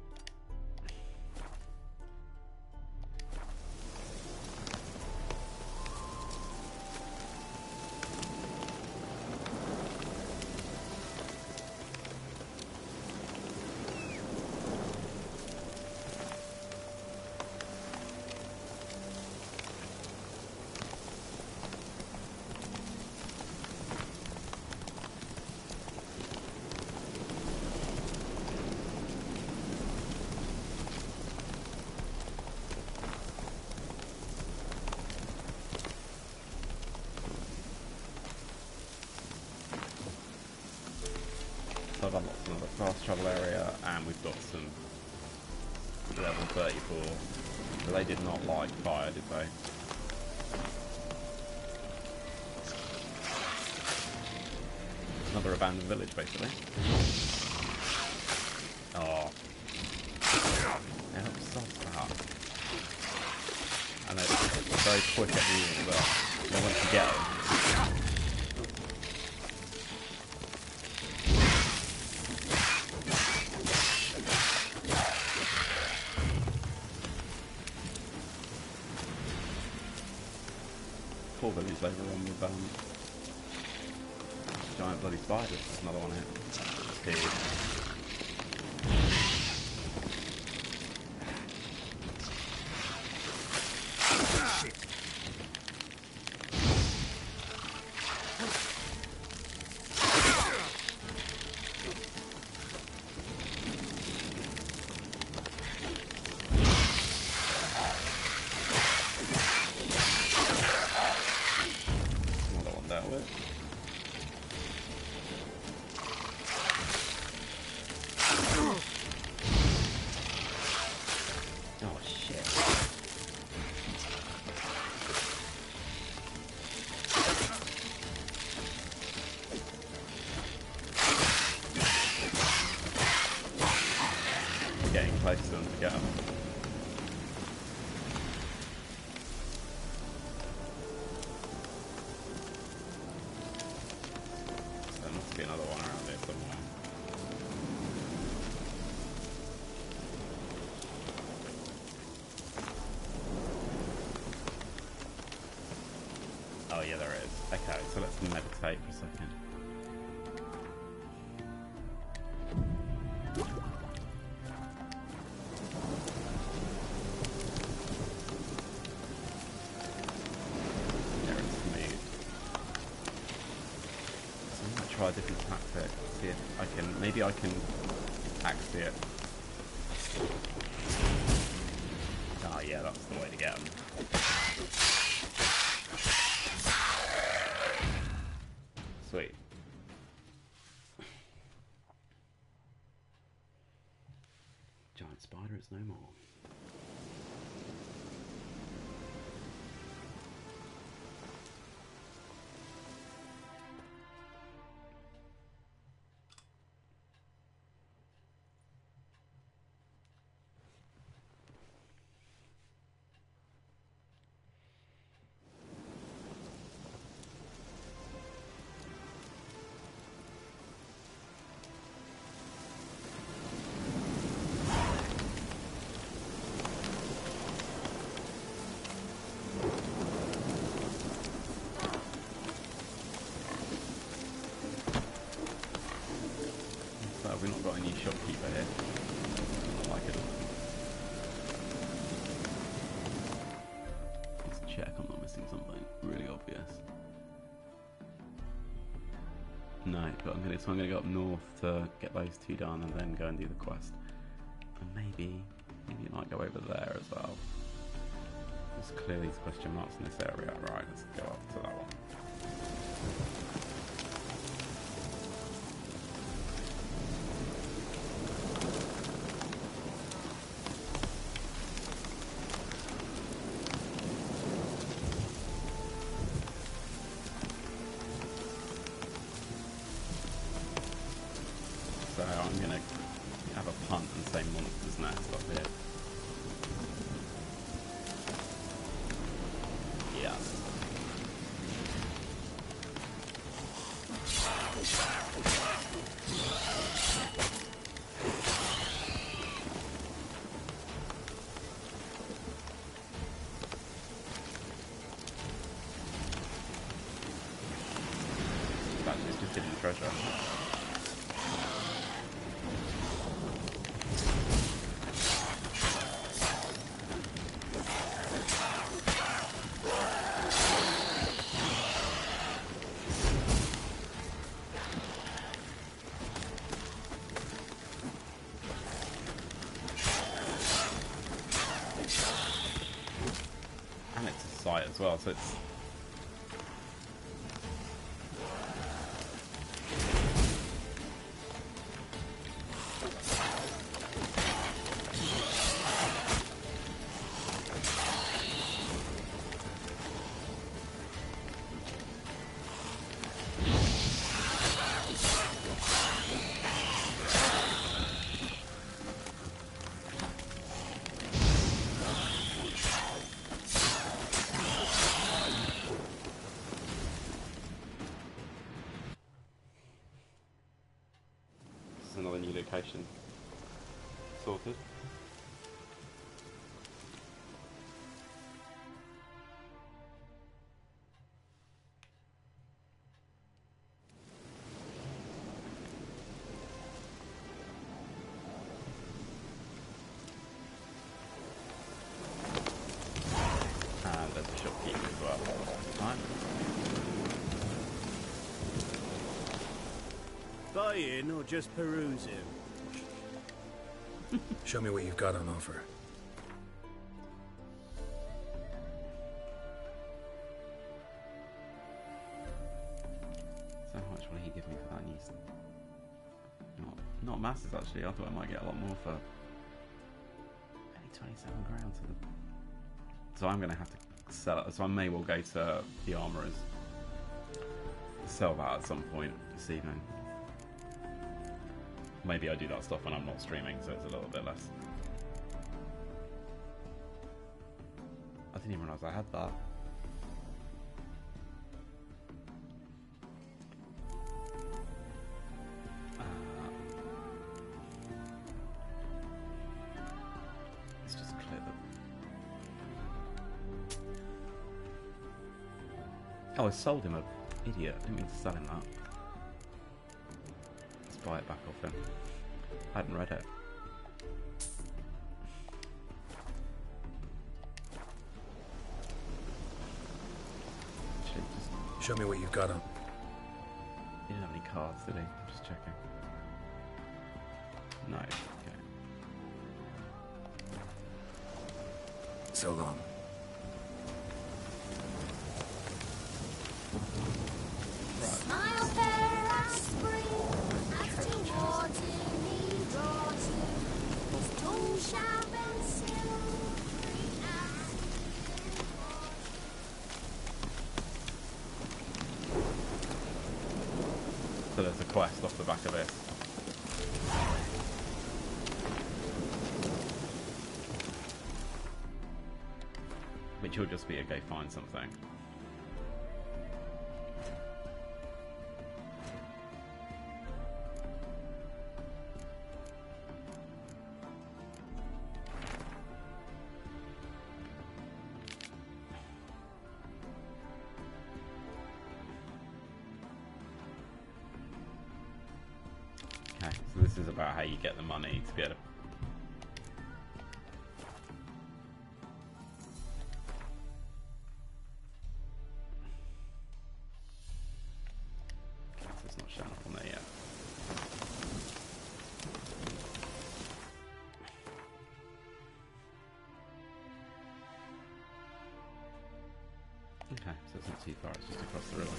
So I've unlocked another fast travel area, and we've got some level 34. But they did not like fire, did they? Another abandoned village, basically. Oh. Yeah, that sucks that. And they're very quick at moving, but then once you get them, poor village overrun with giant bloody spiders. There's another one here. Here. Getting close to them to get them. So there must be another one around here somewhere. Oh yeah, there is. Okay, so let's meditate for a second. Try a different tactic, see if I can, maybe I can axe it. Ah, yeah, that's the way to get them. Sweet. Giant spider, it's no more. We've not got a new shopkeeper here. I like it. Let's check I'm not missing something really obvious. No, but so I'm gonna go up north to get those two done and then go and do the quest. And maybe it might go over there as well. There's clearly question marks in this area. Right, let's go up to that one. So I'm going to have a punt and say Monster's Nest up here. Yeah. Actually, it's just hidden treasure. And it's a site as well, so it's... another new location sorted. And there's a shopkeeper as well. Right. Buy in or just peruse him? Show me what you've got on offer. So how much will he give me for that new stuff? Not masses actually. I thought I might get a lot more for only 27 grand. So I'm going to have to sell it. So I may well go to the armourers, sell that at some point this evening. Maybe I do that stuff when I'm not streaming, so it's a little bit less. I didn't even realise I had that. Let's just clear them. Oh, I sold him, an idiot. I didn't mean to sell him that. Buy it back off him. I hadn't read it. Actually, just... Show me what you've got on. He didn't have any cards, did he? I'm just checking. No. Okay. So long. Smile fair as spring, as towards him he draws you. His tongue shall bend silvery as So there's a quest off the back of this. Which will just be a go find something. Okay, so this this is about how you get the money to be able to... Okay, so it's not showing up on there yet. Okay, so it's not too far, it's just across the river.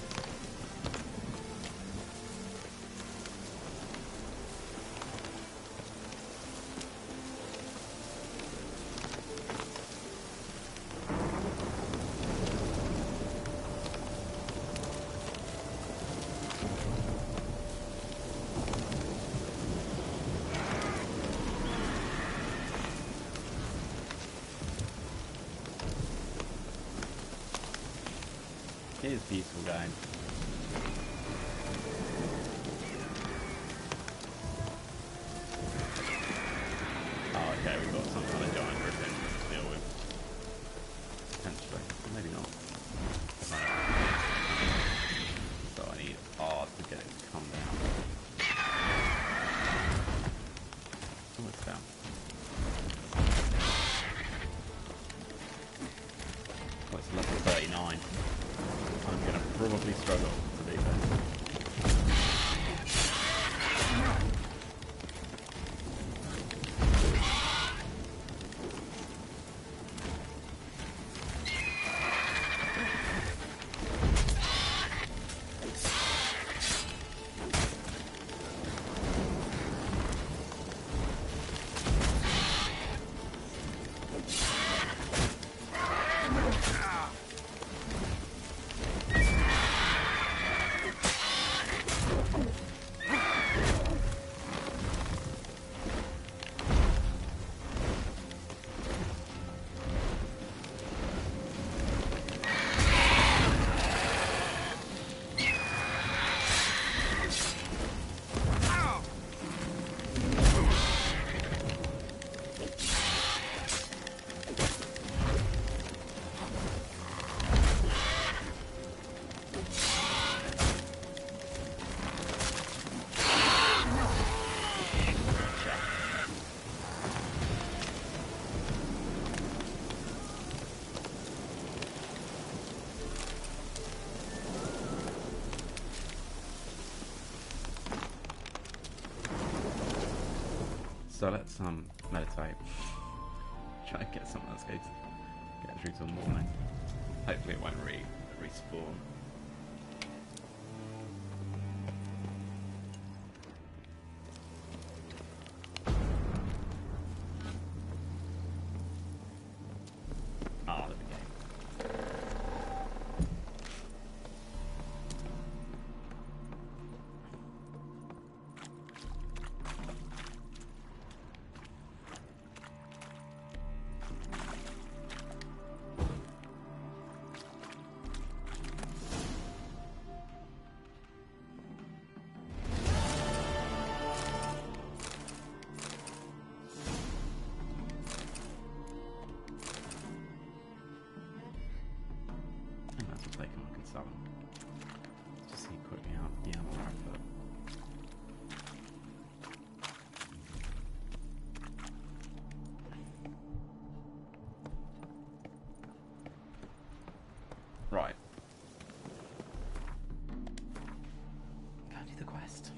It is beautiful game. Oh, okay, we've got some kind of giant griffin to deal with. Potentially. Maybe not. So I need R to get it to come down. Oh, it's down. Oh, it's level 39. I'm going to probably struggle to beat this. So let's meditate. Try and get something that's going to get through till morning. Hopefully it won't respawn. Ah, there we go. Just see quickly out the ammo output. Right. Go and do the quest.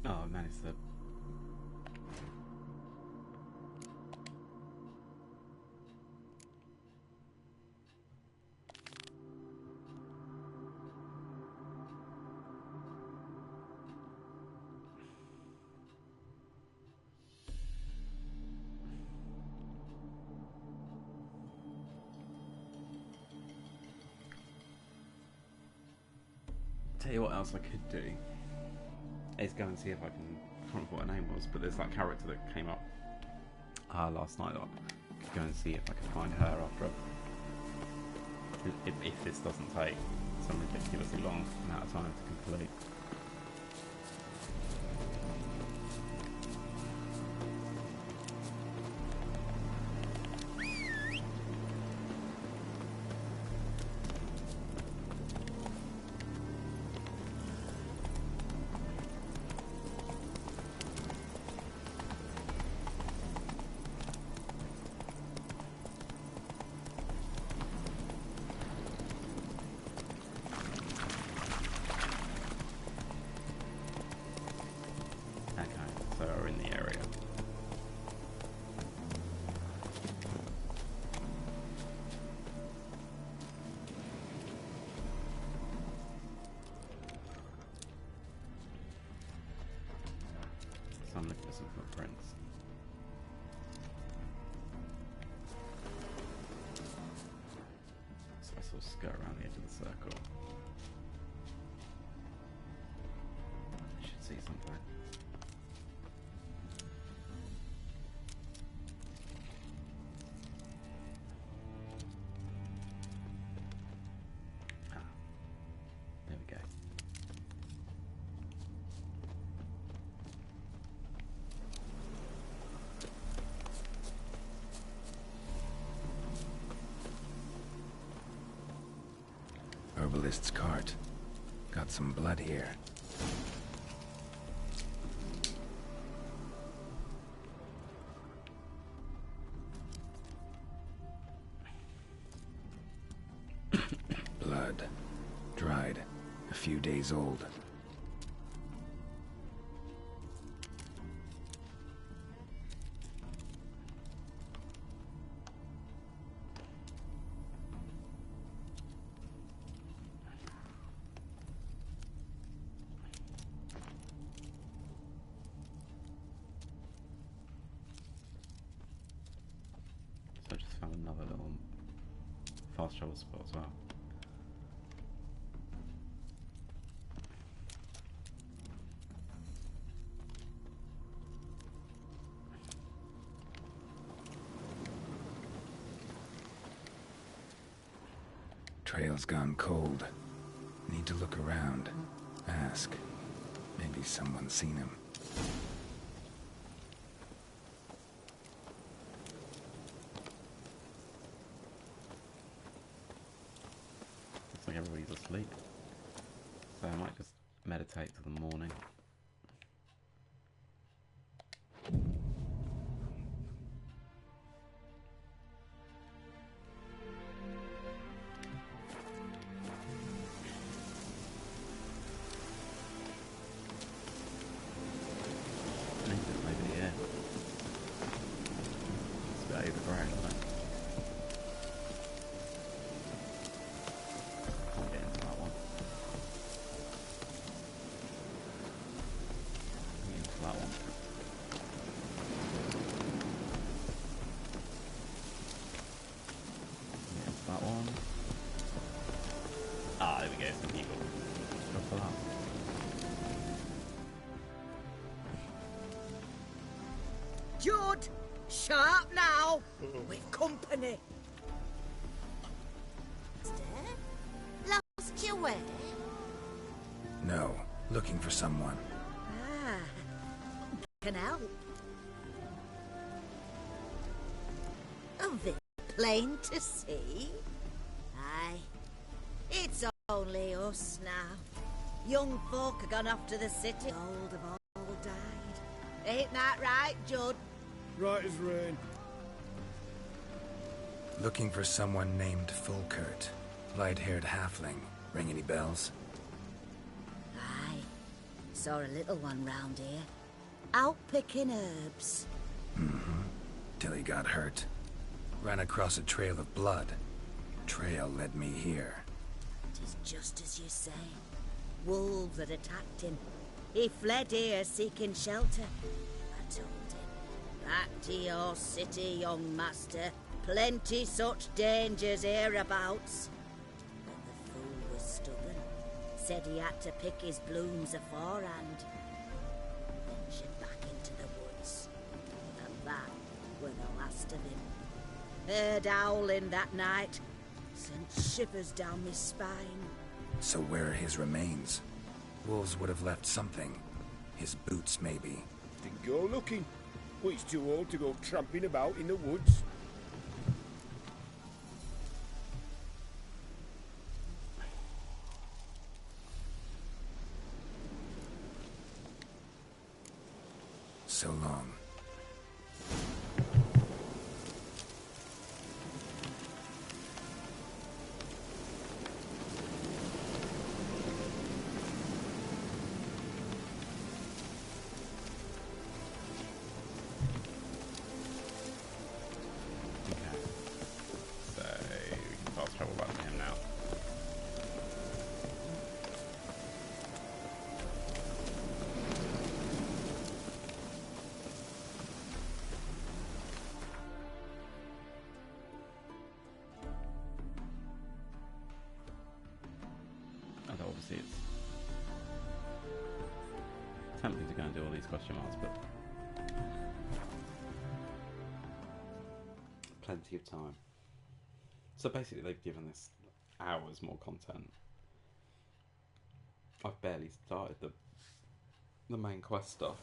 Oh, I managed to... Tell you what else I could do is go and see if I can... I can't remember what her name was, but there's that character that came up last night. I could go and see if I can find her after if this doesn't take some ridiculously long amount of time to complete. I'm looking for some footprints. So I sort of skirt around the edge of the circle. I should see something. Ah, there we go. Herbalist's cart. Got some blood here. Blood. Dried. A few days old. So I just found another little fast travel spot as well. Trail's gone cold. Need to look around. Ask. Maybe someone's seen him. Looks like everybody's asleep. So I might just meditate till the morning. Maybe, yeah. It's a bit overgrown, but can't get into that one. Get into that one. Get into that one. Ah, there we go, some people. Go for that. Judd, sharp now. We've company. Lost your way? No. Looking for someone. Ah, can help. A bit plain to see. Aye, it's only us now. Young folk are gone off to the city. Old have all died. Ain't that right, Judd? Right as rain. Looking for someone named Fulkert. Light-haired halfling. Ring any bells? Aye, saw a little one round here. Out picking herbs. Mm-hmm. Till he got hurt. Ran across a trail of blood. Trail led me here. Tis just as you say. Wolves had attacked him. He fled here seeking shelter. I told him, back to your city, young master. Plenty such dangers hereabouts. But the fool was stubborn. Said he had to pick his blooms aforehand. Ventured back into the woods. And that were the last of him. Heard howling that night. Sent shivers down my spine. So where are his remains? Wolves would have left something. His boots, maybe. Then go looking. But he's too old to go tramping about in the woods. So long. Okay. So we can fast travel back to him now. obviously it's tempting to go and do all these question marks, but plenty of time. So basically they've given this hours more content. I've barely started the main quest stuff.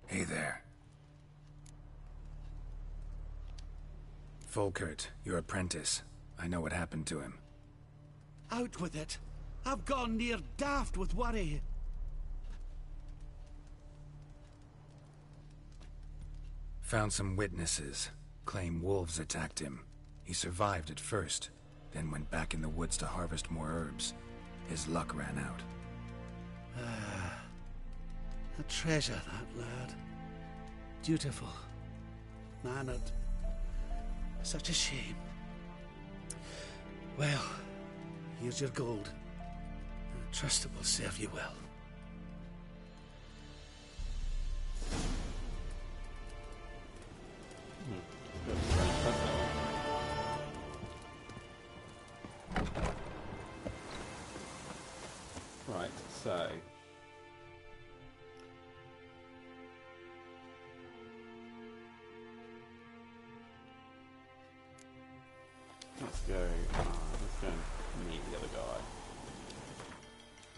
Hey there. Volkert, your apprentice. I know what happened to him. Out with it. I've gone near daft with worry. Found some witnesses. Claim wolves attacked him. He survived at first, then went back in the woods to harvest more herbs. His luck ran out. A treasure, that lad. Dutiful. Mannered. Such a shame. Well, here's your gold. I trust it will serve you well. Right, so let's go and meet the other guy.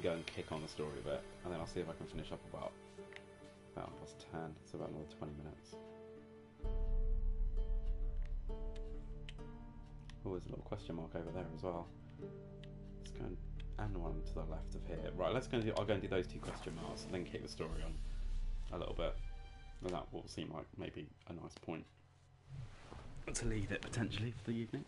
Go and kick on the story a bit, and then I'll see if I can finish up about past 10, so about another 20 minutes. Oh, there's a little question mark over there as well. Let's go and one to the left of here. Right, I'll go and do those two question marks, and then kick the story on a little bit. And that will seem like maybe a nice point to leave it potentially for the evening.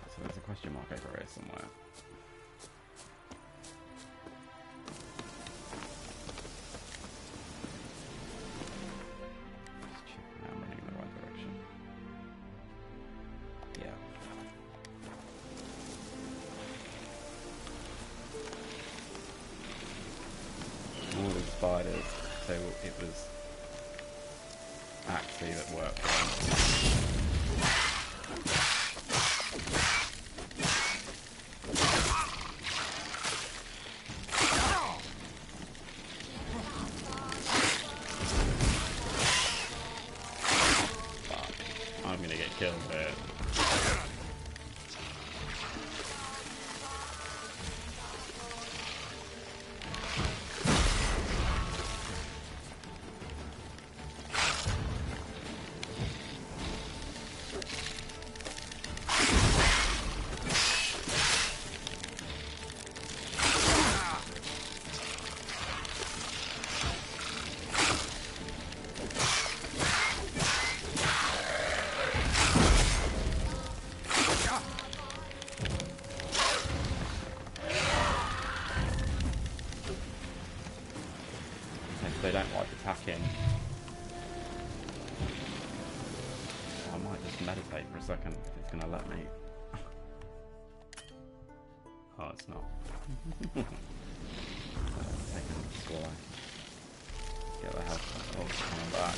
So there's a question mark over here somewhere. Just checking I'm running in the right direction. Yeah. All the spiders, so it was actually that worked. I'm gonna get killed here. They don't like attacking. I might just meditate for a second if it's going to let me. Oh, it's not. Taking the score. Get the health coming back.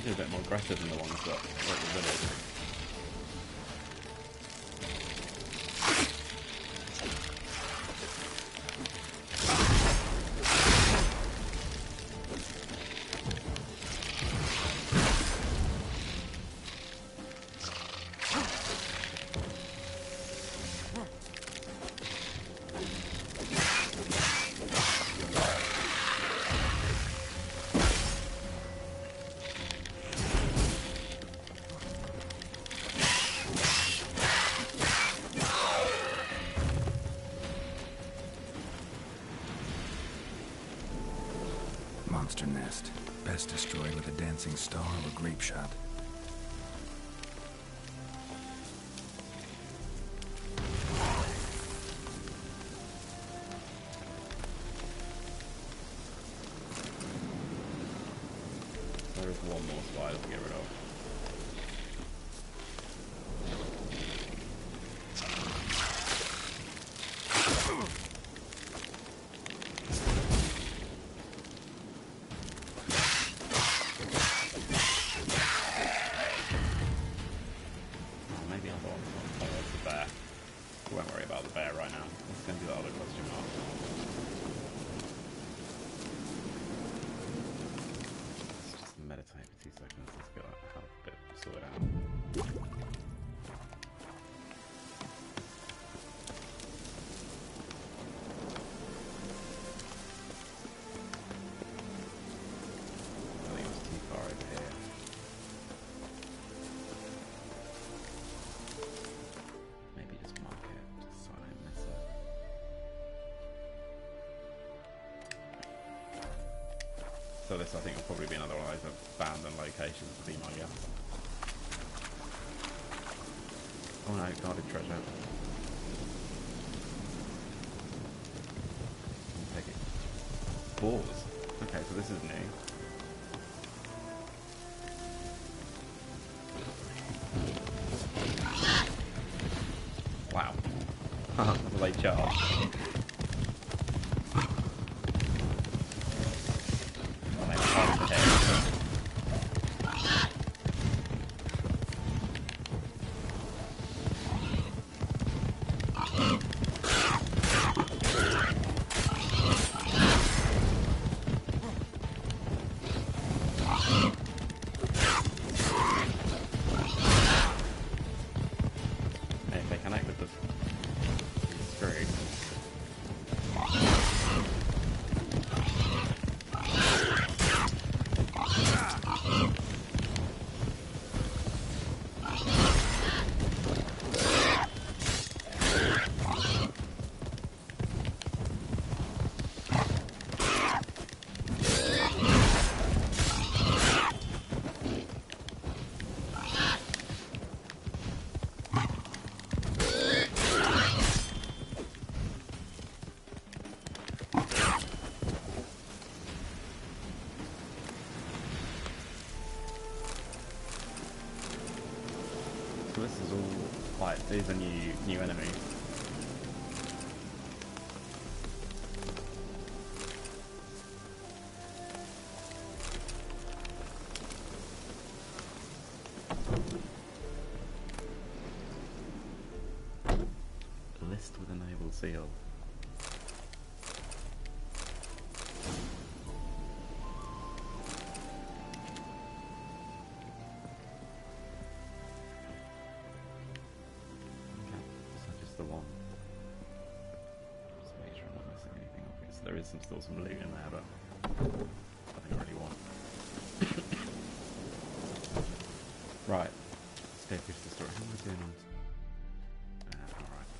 A bit more aggressive than the ones that were at the village. Monster nest. Best destroyed with a dancing star or grape shot. more spiders to get rid of. Maybe I thought that's the bear. We won't worry about the bear right now. Let's go and do the other question mark. Let's just meditate for 2 seconds. Let's get that health bit sorted out. I think it was too far over here. Maybe just mark it, just so I don't miss it. So this, I think, will probably be another one of those abandoned locations, would be my guess. Oh no, guarded treasure. I'll take it. Balls. Okay, so this is new. Wow. That's a late charge. Oh, man, hard to hit. Hey, if they connect with the screw. So this is all like these are new enemies. List with enabled seal. The one. Just make sure I'm not missing anything obvious. There is still some loot in there, but nothing I really want. Right. Let's go through the story. How am I doing on? Alright.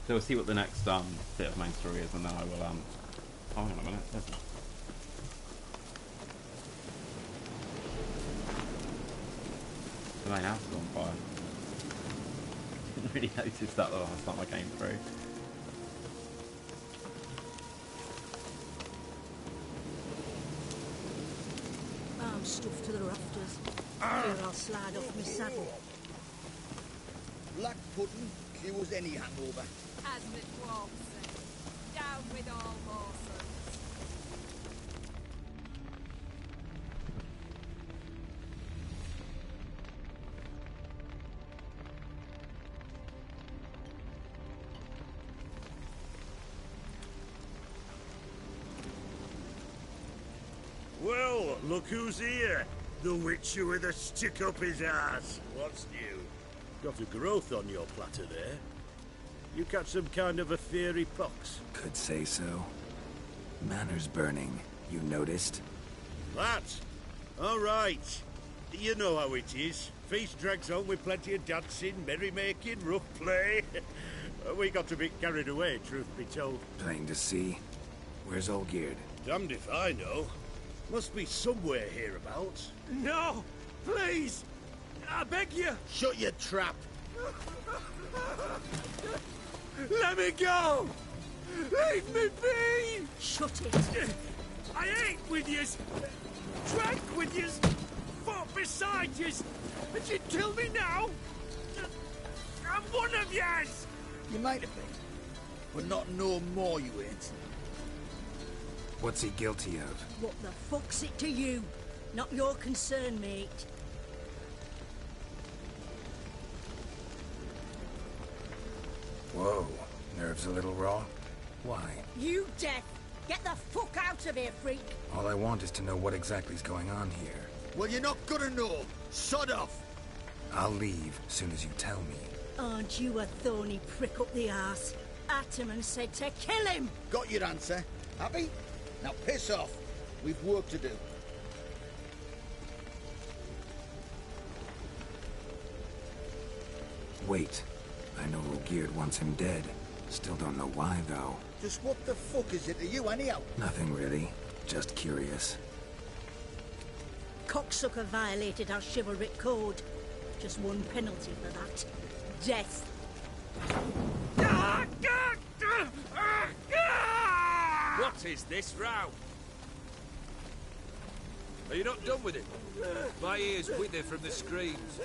So we'll see what the next bit of main story is, and then I will oh, hang on a minute. There's the main house is on fire. Didn't really notice that the last time I came through. I'm stuffed to the rafters. Here, I'll slide off my saddle. Black pudding cures any hangover. As the dwarves say, down with all morsels. Well, look who's here. The Witcher with a stick up his ass. What's new? Got a growth on your platter there. You catch some kind of a fiery pox? Could say so. Manor's burning. You noticed? That? All right. You know how it is. Feast drags on with plenty of dancing, merrymaking, rough play. We got a bit carried away, truth be told. Plain to see. Where's Olgierd? Damned if I know. Must be somewhere hereabouts. No! Please! I beg you! Shut your trap! Let me go! Leave me be! Shut it! I ate with yous, drank with yous, fought beside yous, and you kill me now? I'm one of yous! You might have been, but not no more you ain't. What's he guilty of? What the fuck's it to you? Not your concern, mate. Whoa, nerves a little raw? Why? You deaf! Get the fuck out of here, freak! All I want is to know what exactly's going on here. Well, you're not gonna know. Sod off! I'll leave as soon as you tell me. Aren't you a thorny prick up the arse? Ataman said to kill him! Got your answer. Happy? Now piss off. We've work to do. Wait. I know Olgierd wants him dead. Still don't know why, though. Just what the fuck is it to you, anyhow? Nothing really. Just curious. Cocksucker violated our chivalric code. Just one penalty for that. Death. What is this row? Are you not done with it? My ears wither from the screams.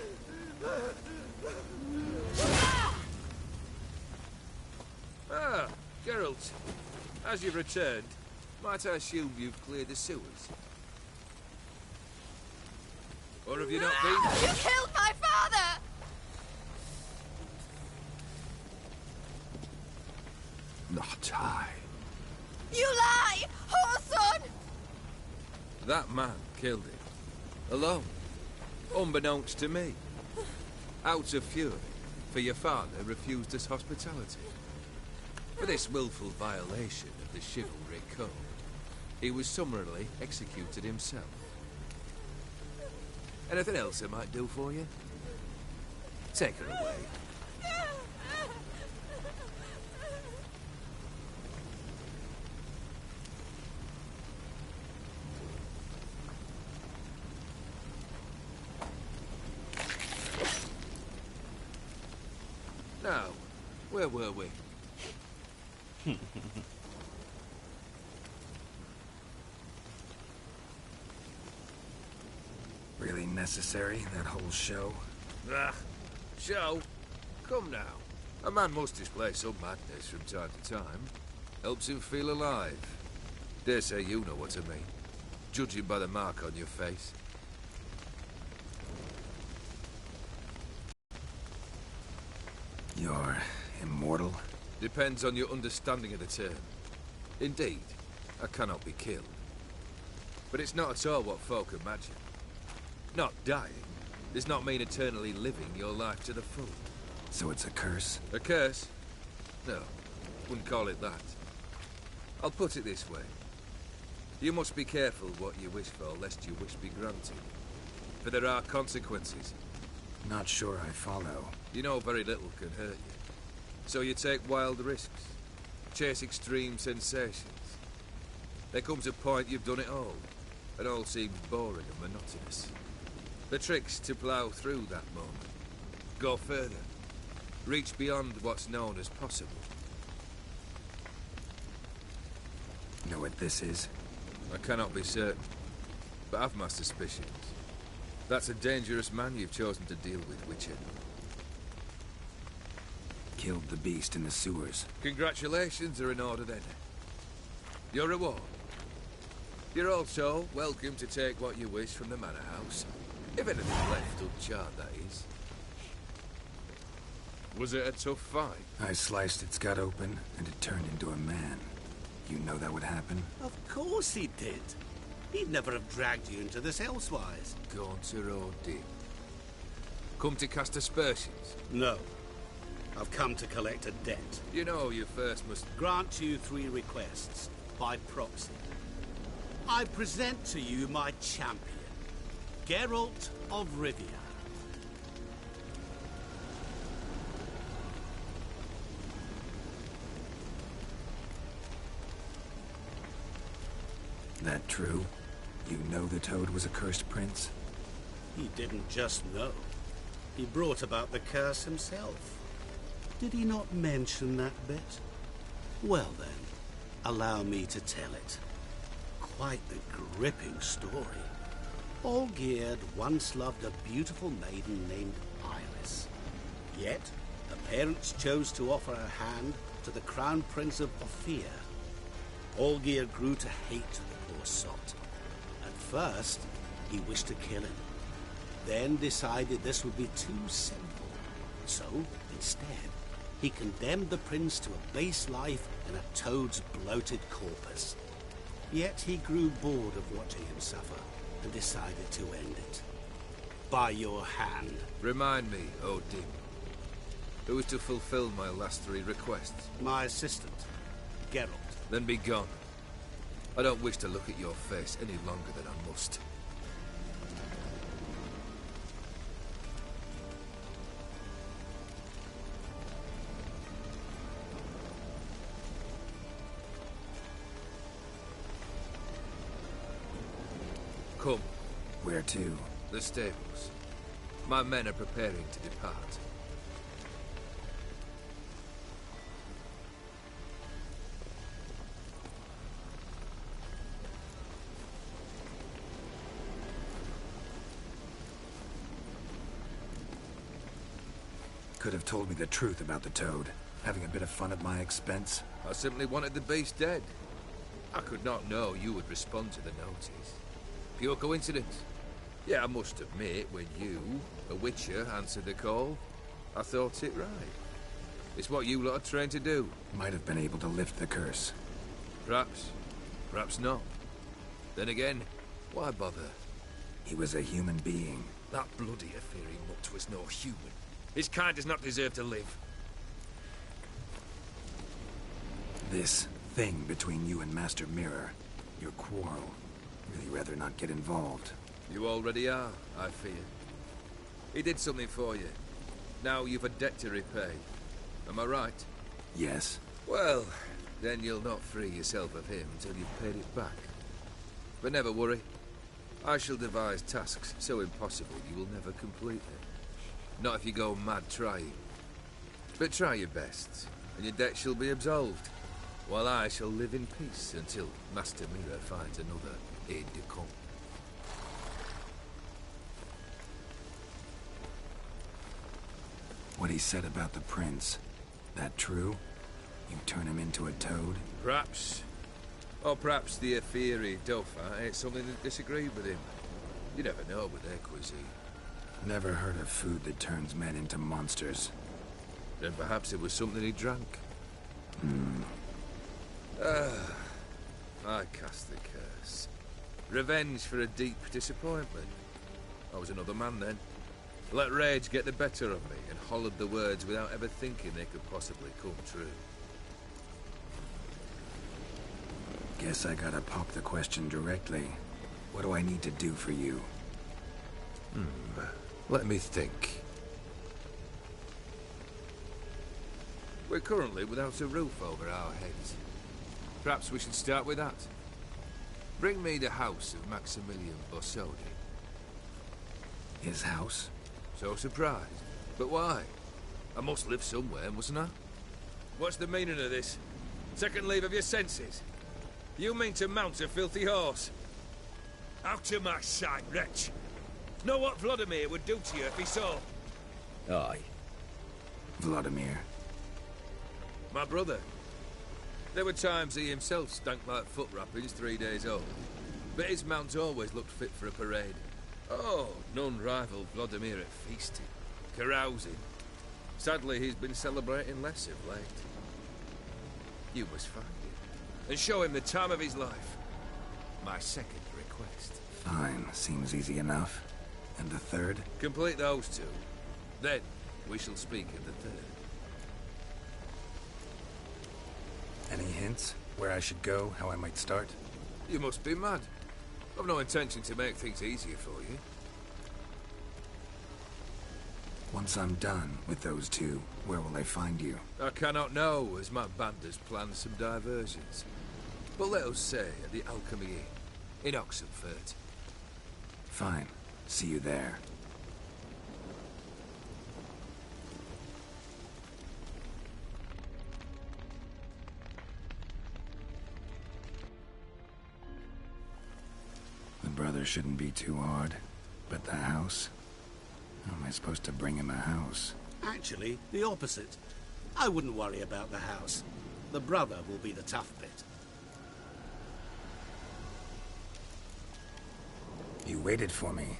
Ah, Geralt. As you've returned, might I assume you've cleared the sewers? Or have you not been? You killed my father! Not I. You lie! Whoreson! That man killed him. Alone. Unbeknownst to me. Out of fury, for your father refused us hospitality. For this willful violation of the chivalry code, he was summarily executed himself. Anything else I might do for you? Take her away. Now, where were we? Really necessary, that whole show? Ah, show? Come now. A man must display some madness from time to time. Helps him feel alive. Dare say you know what I mean. Judging by the mark on your face. You're immortal? Depends on your understanding of the term. Indeed, I cannot be killed. But it's not at all what folk imagine. Not dying does not mean eternally living your life to the full. So it's a curse? A curse? No, wouldn't call it that. I'll put it this way. You must be careful what you wish for, lest your wish be granted. For there are consequences. Not sure I follow. You know very little can hurt you. So you take wild risks. Chase extreme sensations. There comes a point you've done it all, and all seems boring and monotonous. The trick's to plough through that moment. Go further. Reach beyond what's known as possible. Know what this is? I cannot be certain, but I've my suspicions. That's a dangerous man you've chosen to deal with, Witcher. Killed the beast in the sewers. Congratulations are in order then. Your reward. You're also welcome to take what you wish from the manor house. If anything's left uncharred, that is. Was it a tough fight? I sliced its gut open, and it turned into a man. You know that would happen? Of course he did. He'd never have dragged you into this elsewise. Gaunter or Dick? Come to cast aspersions? No. I've come to collect a debt. You know you first must grant you 3 requests, by proxy. I present to you my champion, Geralt of Rivia. That true? You know the Toad was a cursed prince? He didn't just know. He brought about the curse himself. Did he not mention that bit? Well then, allow me to tell it. quite a gripping story. Olgierd once loved a beautiful maiden named Iris. Yet, her parents chose to offer her hand to the Crown Prince of Ophir. Olgierd grew to hate the poor sot. At first, he wished to kill him, then decided this would be too simple. So, instead, he condemned the prince to a base life in a toad's bloated corpus. Yet he grew bored of watching him suffer and decided to end it. By your hand. Remind me, Odin. Who is to fulfill my last 3 requests? My assistant, Geralt. Then be gone. I don't wish to look at your face any longer than I must. Come. Where to? The stables. My men are preparing to depart. Could have told me the truth about the toad. Having a bit of fun at my expense. I simply wanted the beast dead. I could not know you would respond to the notice. Pure coincidence. Yeah, I must admit, when you, a witcher, answered the call, I thought it right. It's what you lot are trained to do. Might have been able to lift the curse. Perhaps. Perhaps not. Then again, why bother? He was a human being. That bloody Aetheri mutt was no human. His kind does not deserve to live. This thing between you and Master Mirror, your quarrel, really rather not get involved. You already are, I fear. He did something for you. Now you've a debt to repay. Am I right? Yes. Well, then you'll not free yourself of him until you've paid it back. But never worry. I shall devise tasks so impossible you will never complete them. Not if you go mad trying. But try your best, and your debt shall be absolved, while I shall live in peace until Master Mirror finds another aide-de-camp. What he said about the prince, that true? You turn him into a toad? Perhaps. Or perhaps the Aetheri Dauphin ate something that disagreed with him. You never know with their cuisine. Never heard of food that turns men into monsters. Then perhaps it was something he drank. I cast the curse. Revenge for a deep disappointment. I was another man then. Let rage get the better of me and hollered the words without ever thinking they could possibly come true. Guess I gotta pop the question directly. What do I need to do for you? Let me think. We're currently without a roof over our heads. Perhaps we should start with that. Bring me the house of Maximilian Borsodi. His house? So surprised. But why? I must live somewhere, mustn't I? What's the meaning of this? Second leave of your senses? You mean to mount a filthy horse? Out of my sight, wretch! Know what Vladimir would do to you if he saw? Aye. Vladimir. My brother. There were times he himself stank like foot wrappings 3 days old. But his mount always looked fit for a parade. Oh, none rival Vladimir at feasting, carousing. Sadly, he's been celebrating less of late. You must find him, and show him the time of his life. My second request. Fine, seems easy enough. And the third? Complete those two. Then, we shall speak of the third. Any hints? Where I should go? How I might start? You must be mad. I've no intention to make things easier for you. Once I'm done with those two, where will I find you? I cannot know, as my band has planned some diversions. But let us say at the Alchemy Inn, in Oxenfurt. Fine. See you there. brother shouldn't be too hard. But the house? How am I supposed to bring him a house? Actually, the opposite. I wouldn't worry about the house. The brother will be the tough bit. You waited for me.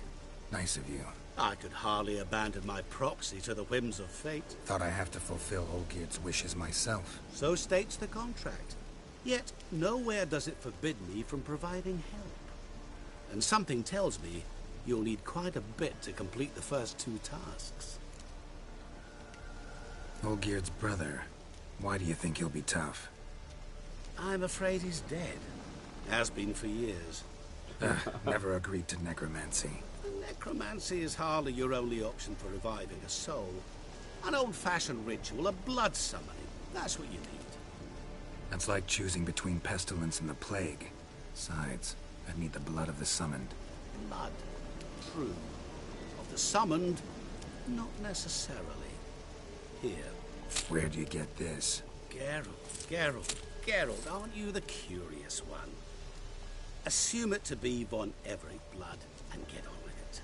Nice of you. I could hardly abandon my proxy to the whims of fate. Thought I have to fulfill Olgierd's wishes myself. So states the contract. Yet, nowhere does it forbid me from providing help. And something tells me you'll need quite a bit to complete the first 2 tasks. Olgierd's brother. Why do you think he'll be tough? I'm afraid he's dead. Has been for years. Never agreed to necromancy. Necromancy is hardly your only option for reviving a soul. An old-fashioned ritual, a blood summoning. That's what you need. That's like choosing between pestilence and the plague. Besides, I'd need the blood of the summoned. Blood. True. Of the summoned, not necessarily. Here. Where'd you get this? Geralt, aren't you the curious one? Assume it to be von Everett blood and get on with it.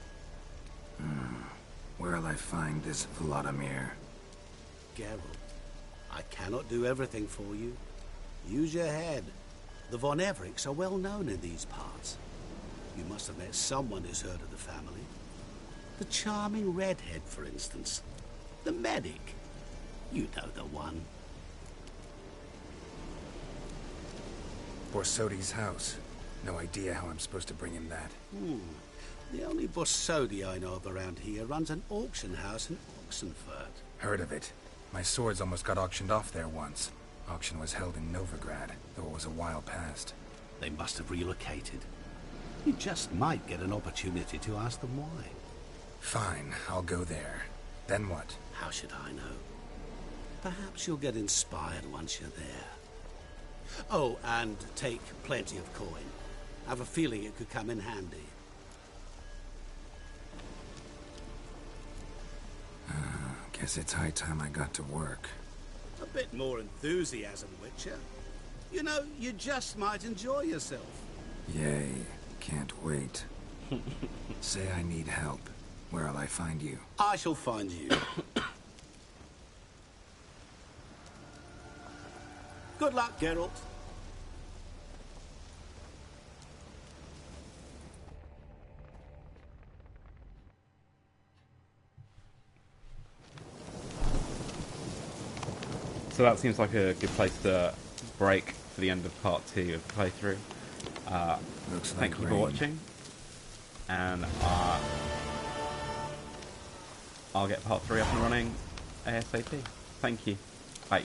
Where'll I find this Vladimir? Geralt, I cannot do everything for you. Use your head. The von Evericks are well known in these parts. You must have met someone who's heard of the family. The charming redhead, for instance. The medic. You know the one. Borsodi's house. No idea how I'm supposed to bring him that. The only Borsodi I know of around here runs an auction house in Oxenfurt. Heard of it. My swords almost got auctioned off there once. Auction was held in Novigrad, though it was a while past. They must have relocated. You just might get an opportunity to ask them why. Fine, I'll go there. Then what? How should I know? Perhaps you'll get inspired once you're there. Oh, and take plenty of coin. I have a feeling it could come in handy. Guess it's high time I got to work. A bit more enthusiasm, Witcher. You know, you just might enjoy yourself. Yay, can't wait. Say I need help. Where'll I find you? I shall find you. Good luck, Geralt. So that seems like a good place to break for the end of part 2 of the playthrough. Thank you for watching, and I'll get part 3 up and running ASAP. Thank you. Bye.